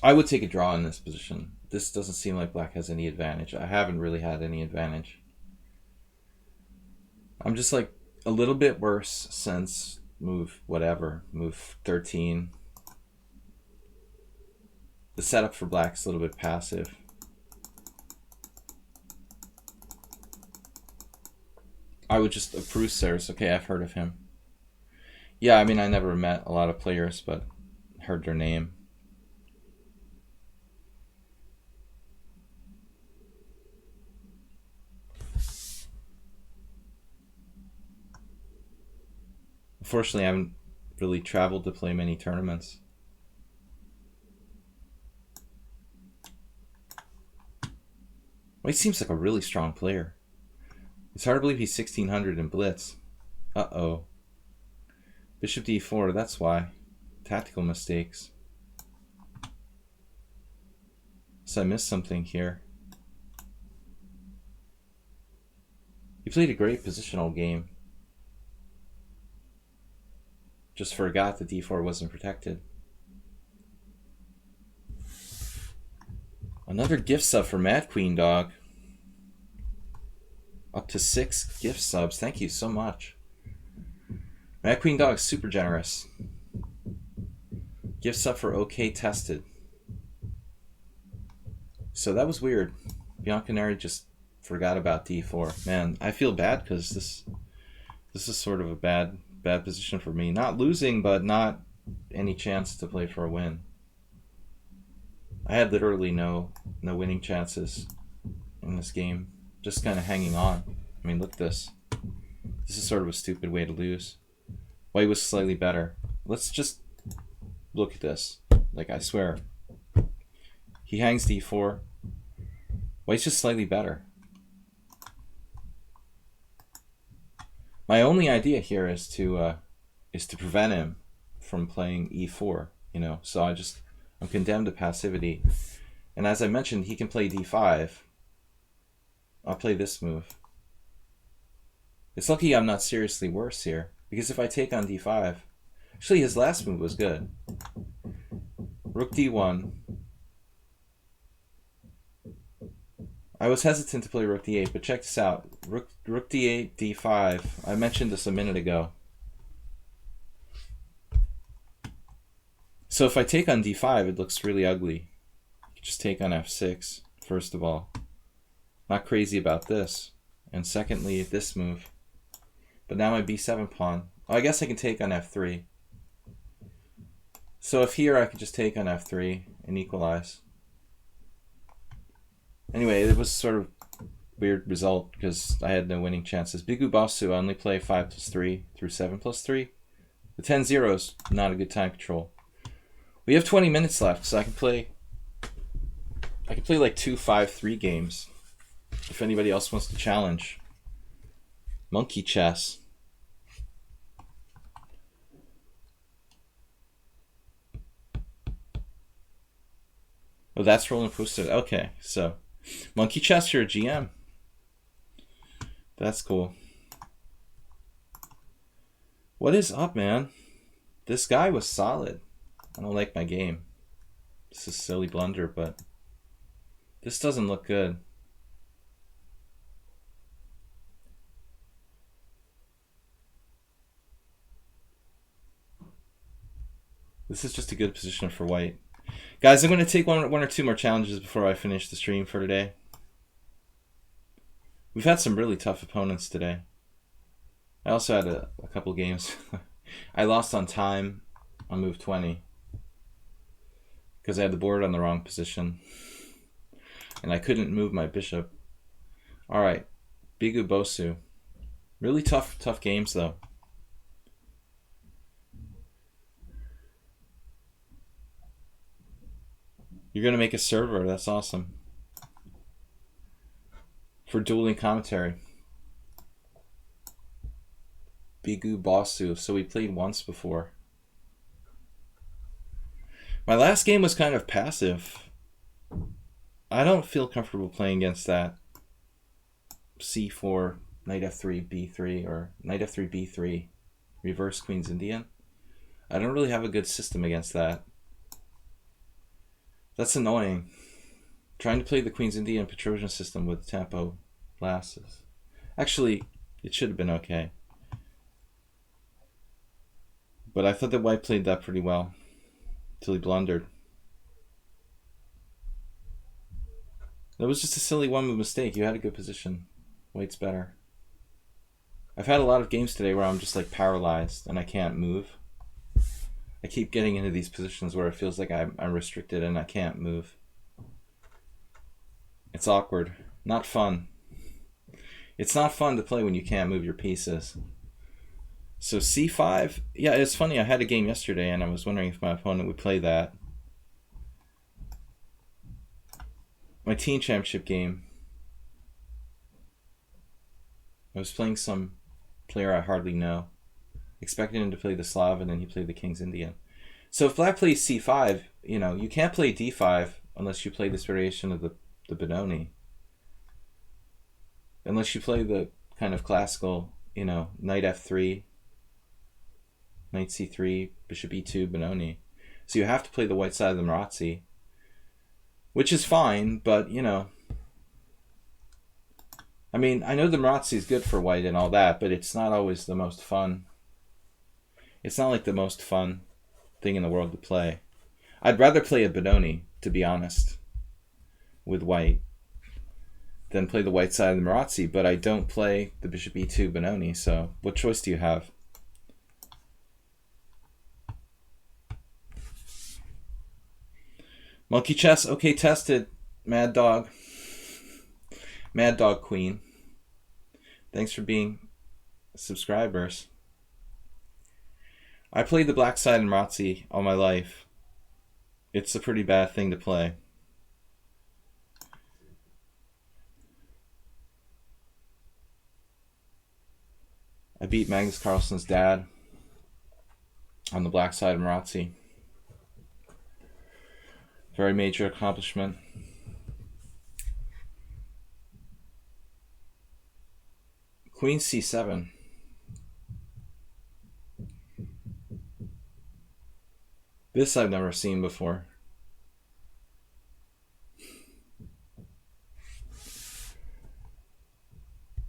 I would take a draw in this position. This doesn't seem like black has any advantage. I haven't really had any advantage. I'm just like a little bit worse since move 13. The setup for black's a little bit passive. I would just approve Saris. Okay, I've heard of him. Yeah, I mean, I never met a lot of players, but heard their name. Unfortunately, I haven't really traveled to play many tournaments. Well, he seems like a really strong player. It's hard to believe he's 1600 in Blitz. Uh-oh. Bishop d4, that's why. Tactical mistakes. So I missed something here. He played a great positional game. Just forgot that d4 wasn't protected. Another gift sub for Mad Queen Dog. Up to 6 gift subs. Thank you so much. Mad Queen Dog, super generous. Gift sub for OK Tested. So that was weird. Bianconeri just forgot about d4. Man, I feel bad because this is sort of a bad position for me. Not losing, but not any chance to play for a win. I had literally no winning chances in this game. Just kind of hanging on. I mean, look at this. This is sort of a stupid way to lose. White was slightly better. Let's just look at this. Like, I swear. He hangs d4. White's just slightly better. My only idea here is to prevent him from playing e4. You know, so I'm condemned to passivity. And as I mentioned, he can play d5. I'll play this move. It's lucky I'm not seriously worse here, because if I take on d5, actually his last move was good. Rook d1. I was hesitant to play rook d8, but check this out. Rook d8, d5. I mentioned this a minute ago. So if I take on d5, it looks really ugly. Just take on f6, first of all. Not crazy about this. And secondly, this move. But now my b7 pawn. Oh, I guess I can take on f3. So if here I could just take on f3 and equalize. Anyway, it was sort of weird result because I had no winning chances. Bigu Basu, I only play 5+3 through 7+3. The 10-0 is not a good time control. We have 20 minutes left, so I can play like 2 5-3 games if anybody else wants to challenge. Monkey chess. Oh, that's rolling posted. Okay, so Monkey chess, you're a GM. That's cool. What is up, man? This guy was solid. I don't like my game. This is a silly blunder, but this doesn't look good. This is just a good position for white. Guys, I'm going to take one or two more challenges before I finish the stream for today. We've had some really tough opponents today. I also had a couple games. I lost on time on move 20 because I had the board on the wrong position and I couldn't move my bishop. All right, Bigu Bosu. Really tough games though. You're going to make a server. That's awesome. For dueling commentary. Bigu Bosu. So we played once before. My last game was kind of passive. I don't feel comfortable playing against that. C4, knight f3, b3, or knight f3, b3, reverse Queen's Indian. I don't really have a good system against that. That's annoying. Trying to play the Queen's Indian Petrosian system with tempo glasses. Actually, it should have been okay. But I thought that white played that pretty well until he blundered. That was just a silly one-move mistake. You had a good position. White's better. I've had a lot of games today where I'm just like paralyzed and I can't move. I keep getting into these positions where it feels like I'm restricted and I can't move. It's awkward. Not fun. It's not fun to play when you can't move your pieces. So c5, yeah, it's funny. I had a game yesterday and I was wondering if my opponent would play that. My teen championship game, I was playing some player I hardly know. Expecting him to play the Slav, and then he played the King's Indian. So if black plays c5, you know, you can't play d5 unless you play this variation of the Benoni. Unless you play the kind of classical, you know, knight f3, knight c3, bishop e2, Benoni. So you have to play the white side of the Marazzi, which is fine, but, you know, I mean, I know the Marazzi is good for white and all that, but it's not always the most fun. It's not like the most fun thing in the world to play. I'd rather play a Benoni, to be honest, with white than play the white side of the Marazzi, but I don't play the bishop e2 Benoni, so what choice do you have? Monkey chess, okay, tested. Mad Dog. Mad Dog Queen. Thanks for being subscribers. I played the black side in Marazzi all my life. It's a pretty bad thing to play. I beat Magnus Carlsen's dad on the black side of Marazzi. Very major accomplishment. Queen c7. This I've never seen before.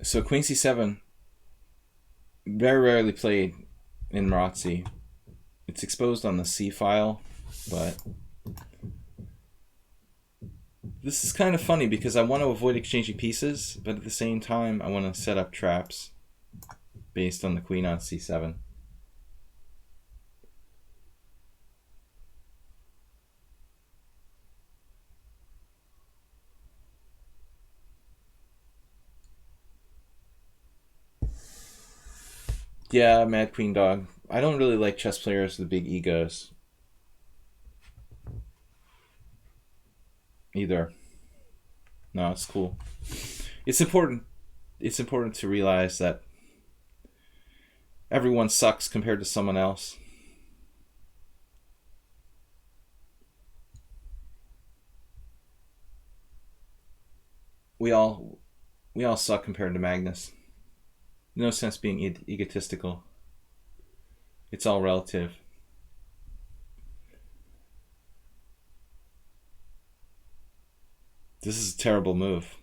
So Queen c7, very rarely played in Marazzi. It's exposed on the C file, but this is kind of funny because I want to avoid exchanging pieces, but at the same time I want to set up traps based on the queen on c7. Yeah, Mad Queen Dog. I don't really like chess players with big egos either. No, it's cool. It's important. It's important to realize that everyone sucks compared to someone else. We all suck compared to Magnus. No sense being egotistical. It's all relative. This is a terrible move.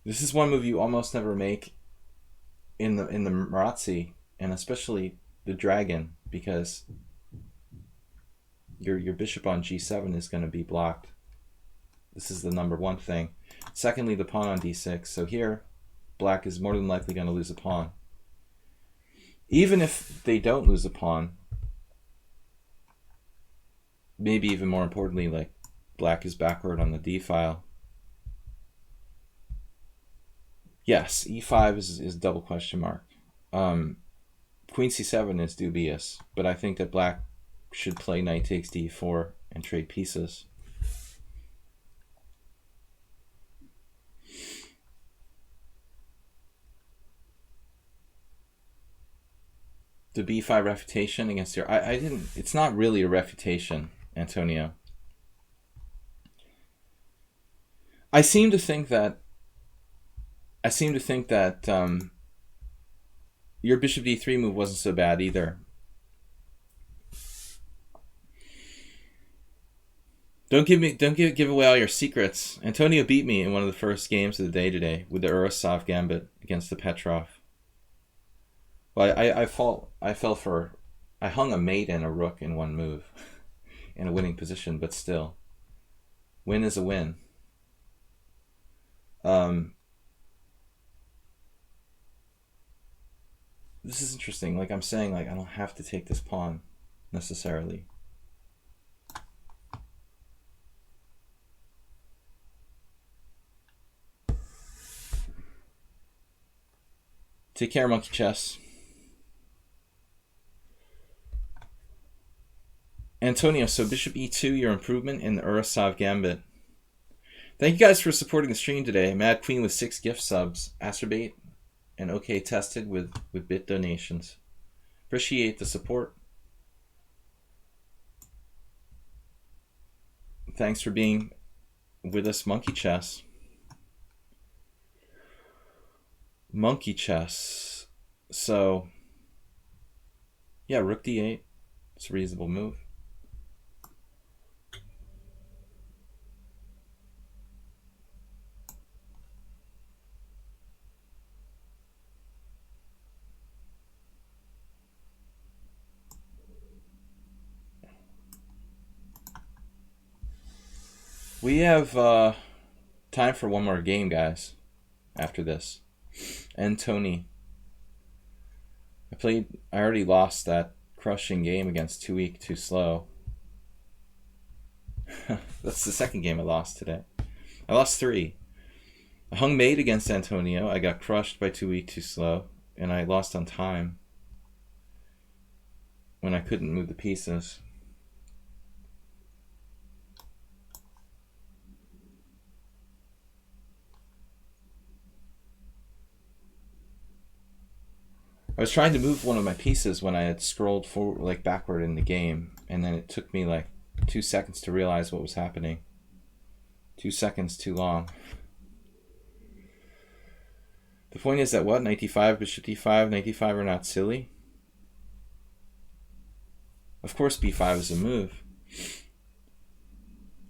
This is one move you almost never make in the Marazzi, and especially the Dragon, because your bishop on g7 is going to be blocked. This is the number one thing. Secondly, the pawn on d6. So here, black is more than likely going to lose a pawn. Even if they don't lose a pawn, maybe even more importantly, like black is backward on the d file. Yes, e5 is double question mark. Queen c7 is dubious, but I think that black should play knight takes d4 and trade pieces. The b5 refutation against your... I didn't... It's not really a refutation, Antonio. I seem to think that your bishop d3 move wasn't so bad either. Don't give away all your secrets. Antonio beat me in one of the first games of the day today with the Urasov gambit against the Petrov. Well, I hung a mate and a rook in one move in a winning position, but still, win is a win. This is interesting. Like I'm saying, like I don't have to take this pawn necessarily. Take care, Monkey Chess. Antonio, so bishop e2, your improvement in the Urasov gambit. Thank you guys for supporting the stream today. Mad Queen with 6 gift subs. Acerbate and OK Tested with bit donations. Appreciate the support. Thanks for being with us, Monkey Chess. Monkey Chess. So, yeah, rook d8. It's a reasonable move. We have time for one more game, guys, after this. And Tony. I already lost that crushing game against Too Weak, Too Slow. That's the second game I lost today. I lost 3. I hung mate against Antonio. I got crushed by Too Weak, Too Slow. And I lost on time when I couldn't move the pieces. I was trying to move one of my pieces when I had scrolled forward, like backward in the game, and then it took me like 2 seconds to realize what was happening. 2 seconds too long. The point is that what? Knight d5, bishop d5, knight d5 are not silly. Of course b5 is a move.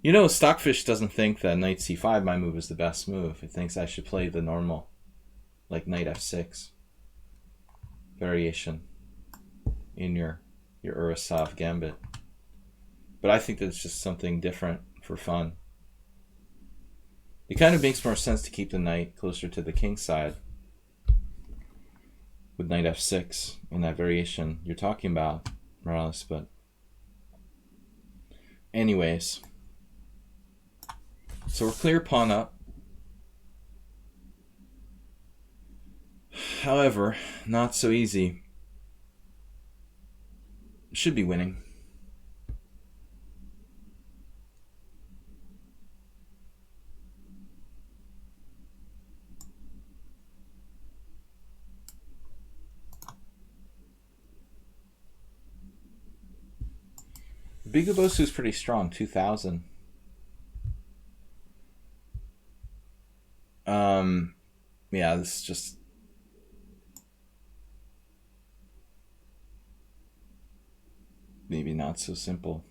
You know, Stockfish doesn't think that knight c5, my move, is the best move. It thinks I should play the normal, like knight f6 variation in your Urasov gambit. But I think that it's just something different for fun. It kind of makes more sense to keep the knight closer to the king side with knight f6 in that variation you're talking about, Morales. But anyways, so we're clear pawn up. However, not so easy. Should be winning. Bigobosu is pretty strong, 2,000. Yeah, this is just maybe not so simple.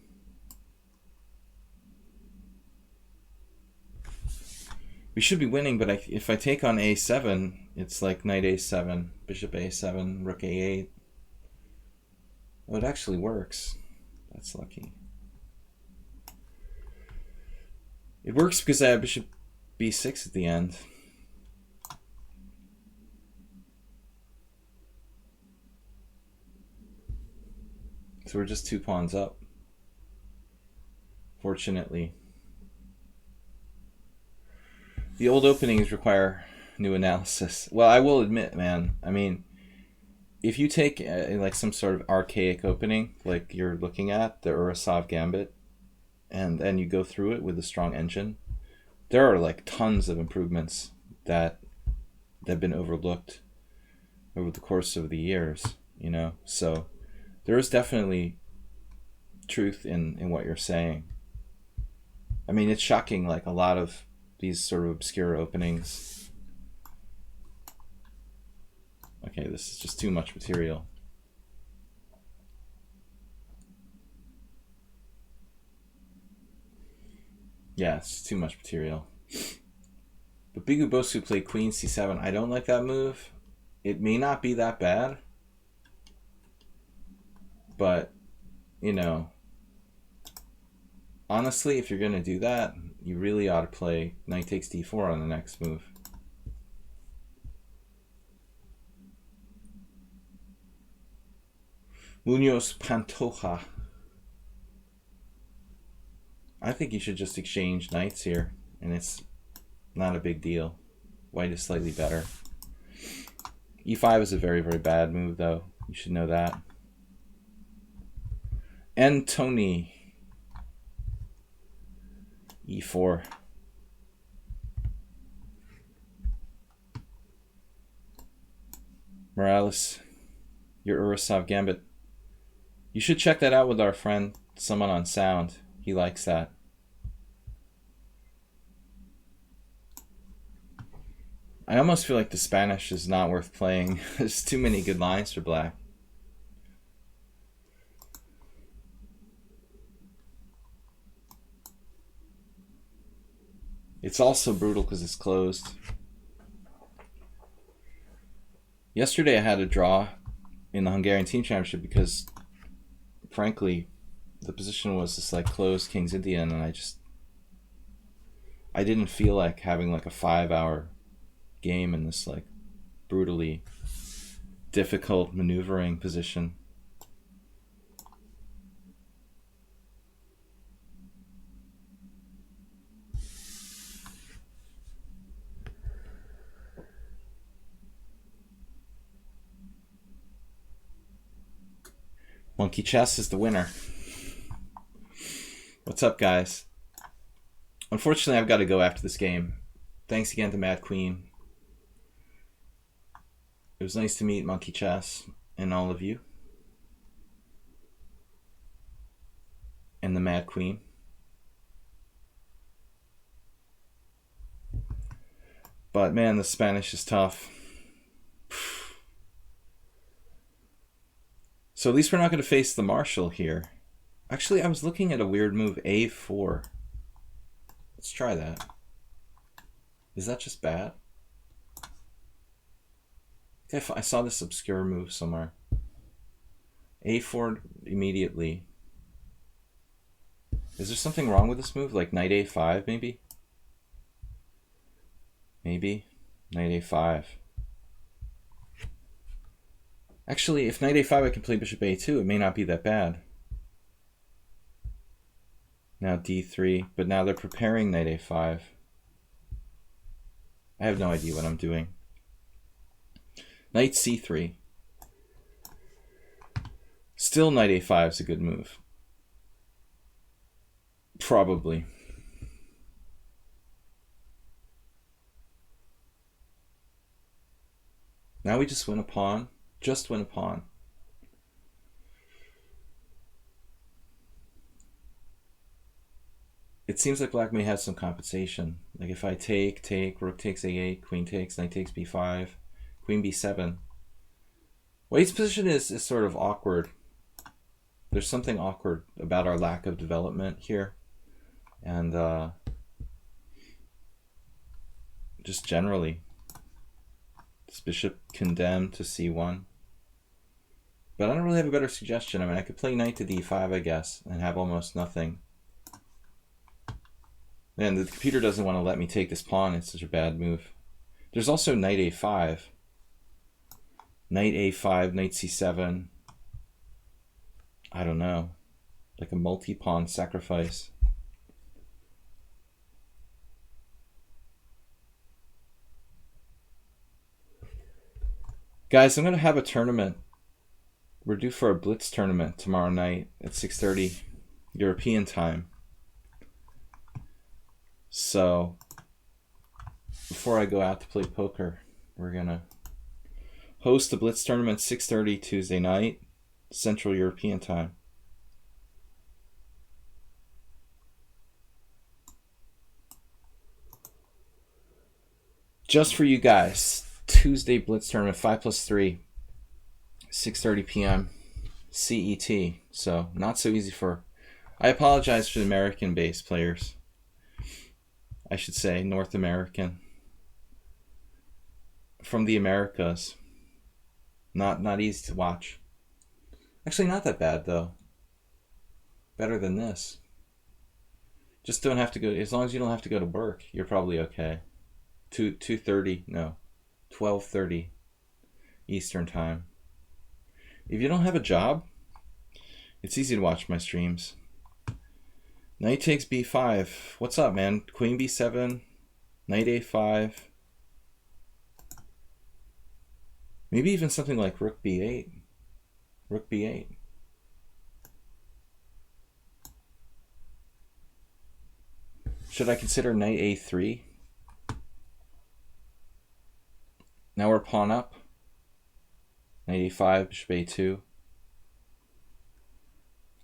We should be winning, but if I take on a7, it's like knight a7, bishop a7, rook a8. Oh, it actually works. That's lucky. It works because I have bishop b6 at the end. So we're just 2 pawns up, fortunately. The old openings require new analysis. Well, I will admit, man, I mean, if you take like some sort of archaic opening, like you're looking at, the Urasov Gambit, and then you go through it with a strong engine, there are like tons of improvements that have been overlooked over the course of the years, you know? So there is definitely truth in what you're saying. I mean, it's shocking, like a lot of these sort of obscure openings. Okay, this is just too much material. Yeah, it's too much material. But Bigobosu played queen c7. I don't like that move. It may not be that bad, but, you know, honestly, if you're going to do that, you really ought to play knight takes d4 on the next move. Munoz Pantoja. I think you should just exchange knights here, and it's not a big deal. White is slightly better. e5 is a very, very bad move, though. You should know that. And Tony. e4. Morales, your Urasov Gambit. You should check that out with our friend, someone on Sound. He likes that. I almost feel like the Spanish is not worth playing. There's too many good lines for black. It's also brutal because it's closed. Yesterday I had a draw in the Hungarian Team Championship because, frankly, the position was just like closed King's Indian, and I didn't feel like having like a 5-hour game in this like brutally difficult maneuvering position. Monkey Chess is the winner. What's up, guys? Unfortunately, I've got to go after this game. Thanks again to Mad Queen. It was nice to meet Monkey Chess and all of you. And the Mad Queen. But man, the Spanish is tough. So at least we're not going to face the Marshal here. Actually, I was looking at a weird move, a4. Let's try that. Is that just bad? I saw this obscure move somewhere. a4 immediately. Is there something wrong with this move? Like knight a5 maybe? Maybe. Knight a5. Actually, if knight a5 I can play bishop a2, it may not be that bad. Now d3, but now they're preparing knight a5. I have no idea what I'm doing. Knight c3. Still knight a5 is a good move. Probably. Now we just win a pawn. Just win a pawn. It seems like black may have some compensation. Like if I take, rook takes a8, queen takes, knight takes b5, queen b7. White's position is sort of awkward. There's something awkward about our lack of development here. And just generally, this bishop condemned to c1. But I don't really have a better suggestion. I mean, I could play knight to d5, I guess, and have almost nothing. Man, the computer doesn't want to let me take this pawn. It's such a bad move. There's also knight a5. Knight a5, knight c7. I don't know. Like a multi-pawn sacrifice. Guys, I'm going to have a tournament. We're due for a Blitz tournament tomorrow night at 6:30 European time. So, before I go out to play poker, we're going to host the Blitz tournament 6:30 Tuesday night, Central European time. Just for you guys, Tuesday Blitz tournament 5+3, 6:30 p.m. CET. So, not so easy for... I apologize for the American-based players. I should say North American. From the Americas. Not easy to watch. Actually, not that bad, though. Better than this. Just don't have to go... As long as you don't have to go to work, you're probably okay. 2:30, no. 12:30 Eastern time. If you don't have a job, it's easy to watch my streams. Knight takes b5. What's up, man? Queen b7, knight a5. Maybe even something like rook b8. Rook b8. Should I consider knight a3? Now we're pawn up. Knight a5, bishop a2.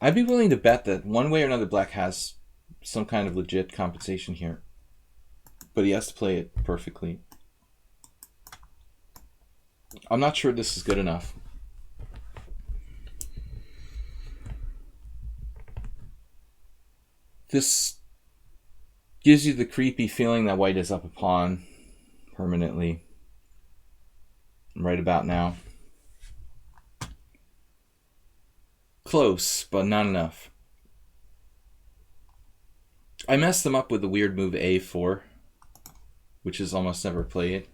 I'd be willing to bet that one way or another black has some kind of legit compensation here. But he has to play it perfectly. I'm not sure this is good enough. This gives you the creepy feeling that white is up a pawn permanently right about now. Close, but not enough. I messed them up with the weird move a4, which is almost never played.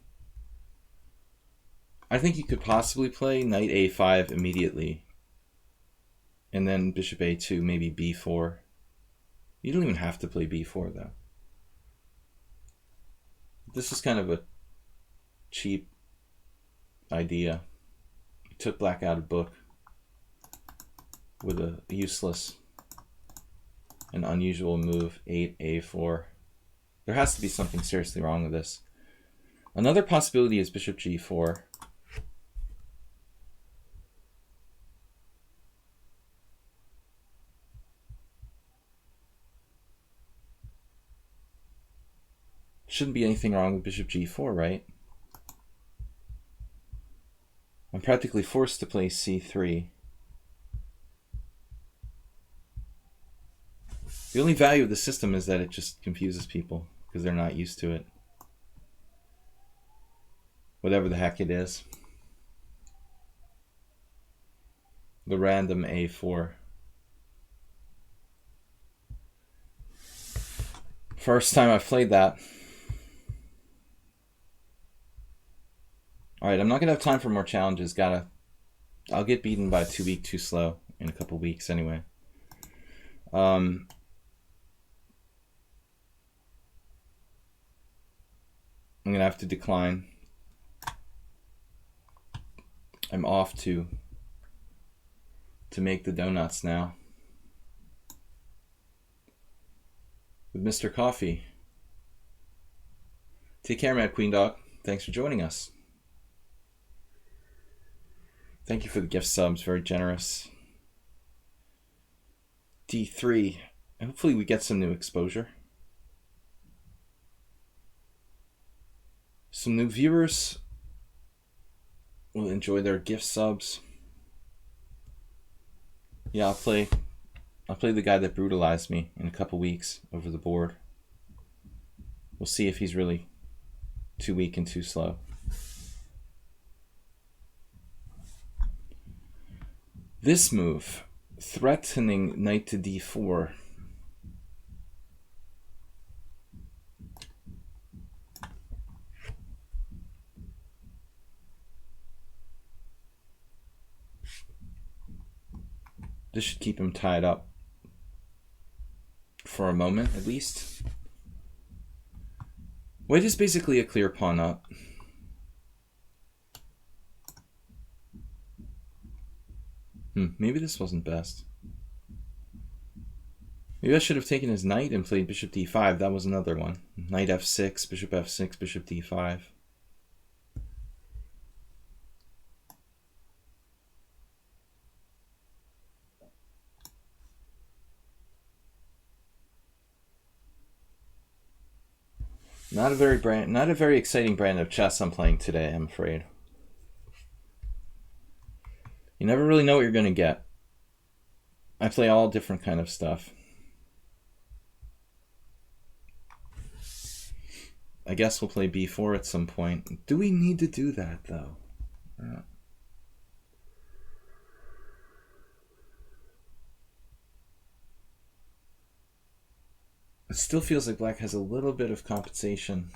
I think you could possibly play knight a5 immediately. And then bishop a2, maybe b4. You don't even have to play b4, though. This is kind of a cheap idea. It took black out of book with a useless and unusual move, 8a4. There has to be something seriously wrong with this. Another possibility is bishop g4. Shouldn't be anything wrong with bishop g4, right? I'm practically forced to play c3. The only value of the system is that it just confuses people because they're not used to it. Whatever the heck it is. The random a4. First time I've played that. Alright, I'm not going to have time for more challenges. I'll get beaten by 2 weak, too slow in a couple weeks anyway. I'm going to have to decline. I'm off to make the donuts now with Mr. Coffee. Take care, Mad Queen Dog. Thanks for joining us. Thank you for the gift subs. Very generous. D3. Hopefully we get some new exposure. Some new viewers will enjoy their gift subs. Yeah, I'll play the guy that brutalized me in a couple weeks over the board. We'll see if he's really too weak and too slow. This move, threatening knight to d4. This should keep him tied up for a moment, at least. White is basically a clear pawn up. Maybe this wasn't best. Maybe I should have taken his knight and played bishop d5. That was another one. Knight f6, bishop f6, bishop d5. Not a very exciting brand of chess I'm playing today, I'm afraid. You never really know what you're going to get. I play all different kind of stuff. I guess we'll play b4 at some point. Do we need to do that, though? It still feels like black has a little bit of compensation.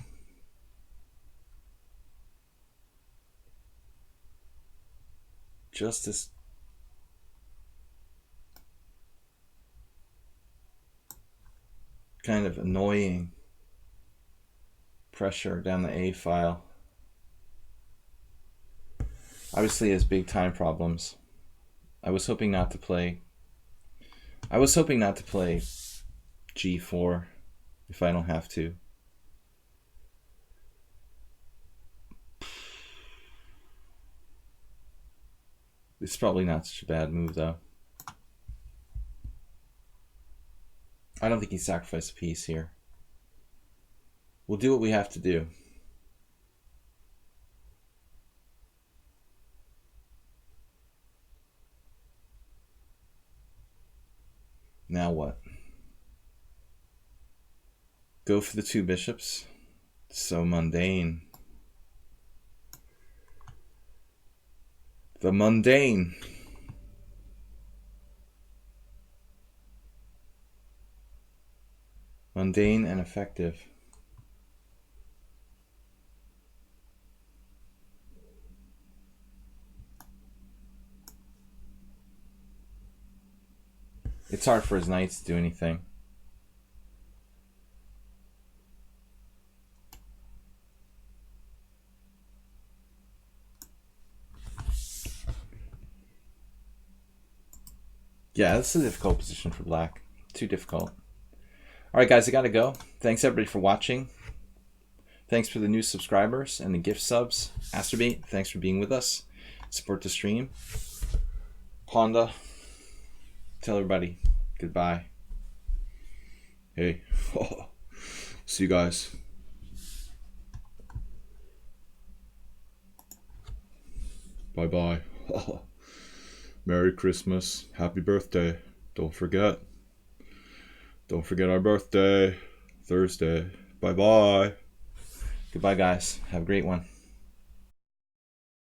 Just this kind of annoying pressure down the A file. Obviously has big time problems. I was hoping not to play G4 if I don't have to. It's probably not such a bad move, though. I don't think he sacrificed a piece here. We'll do what we have to do. Now what? Go for the two bishops. So mundane. The mundane. Mundane and effective. It's hard for his knights to do anything. Yeah, this is a difficult position for black. Too difficult. All right, guys, I gotta go. Thanks, everybody, for watching. Thanks for the new subscribers and the gift subs. Asterbate, thanks for being with us. Support the stream. Honda, tell everybody goodbye. Hey, see you guys. Bye-bye. Merry Christmas. Happy birthday. Don't forget. Don't forget our birthday. Thursday. Bye-bye. Goodbye, guys. Have a great one.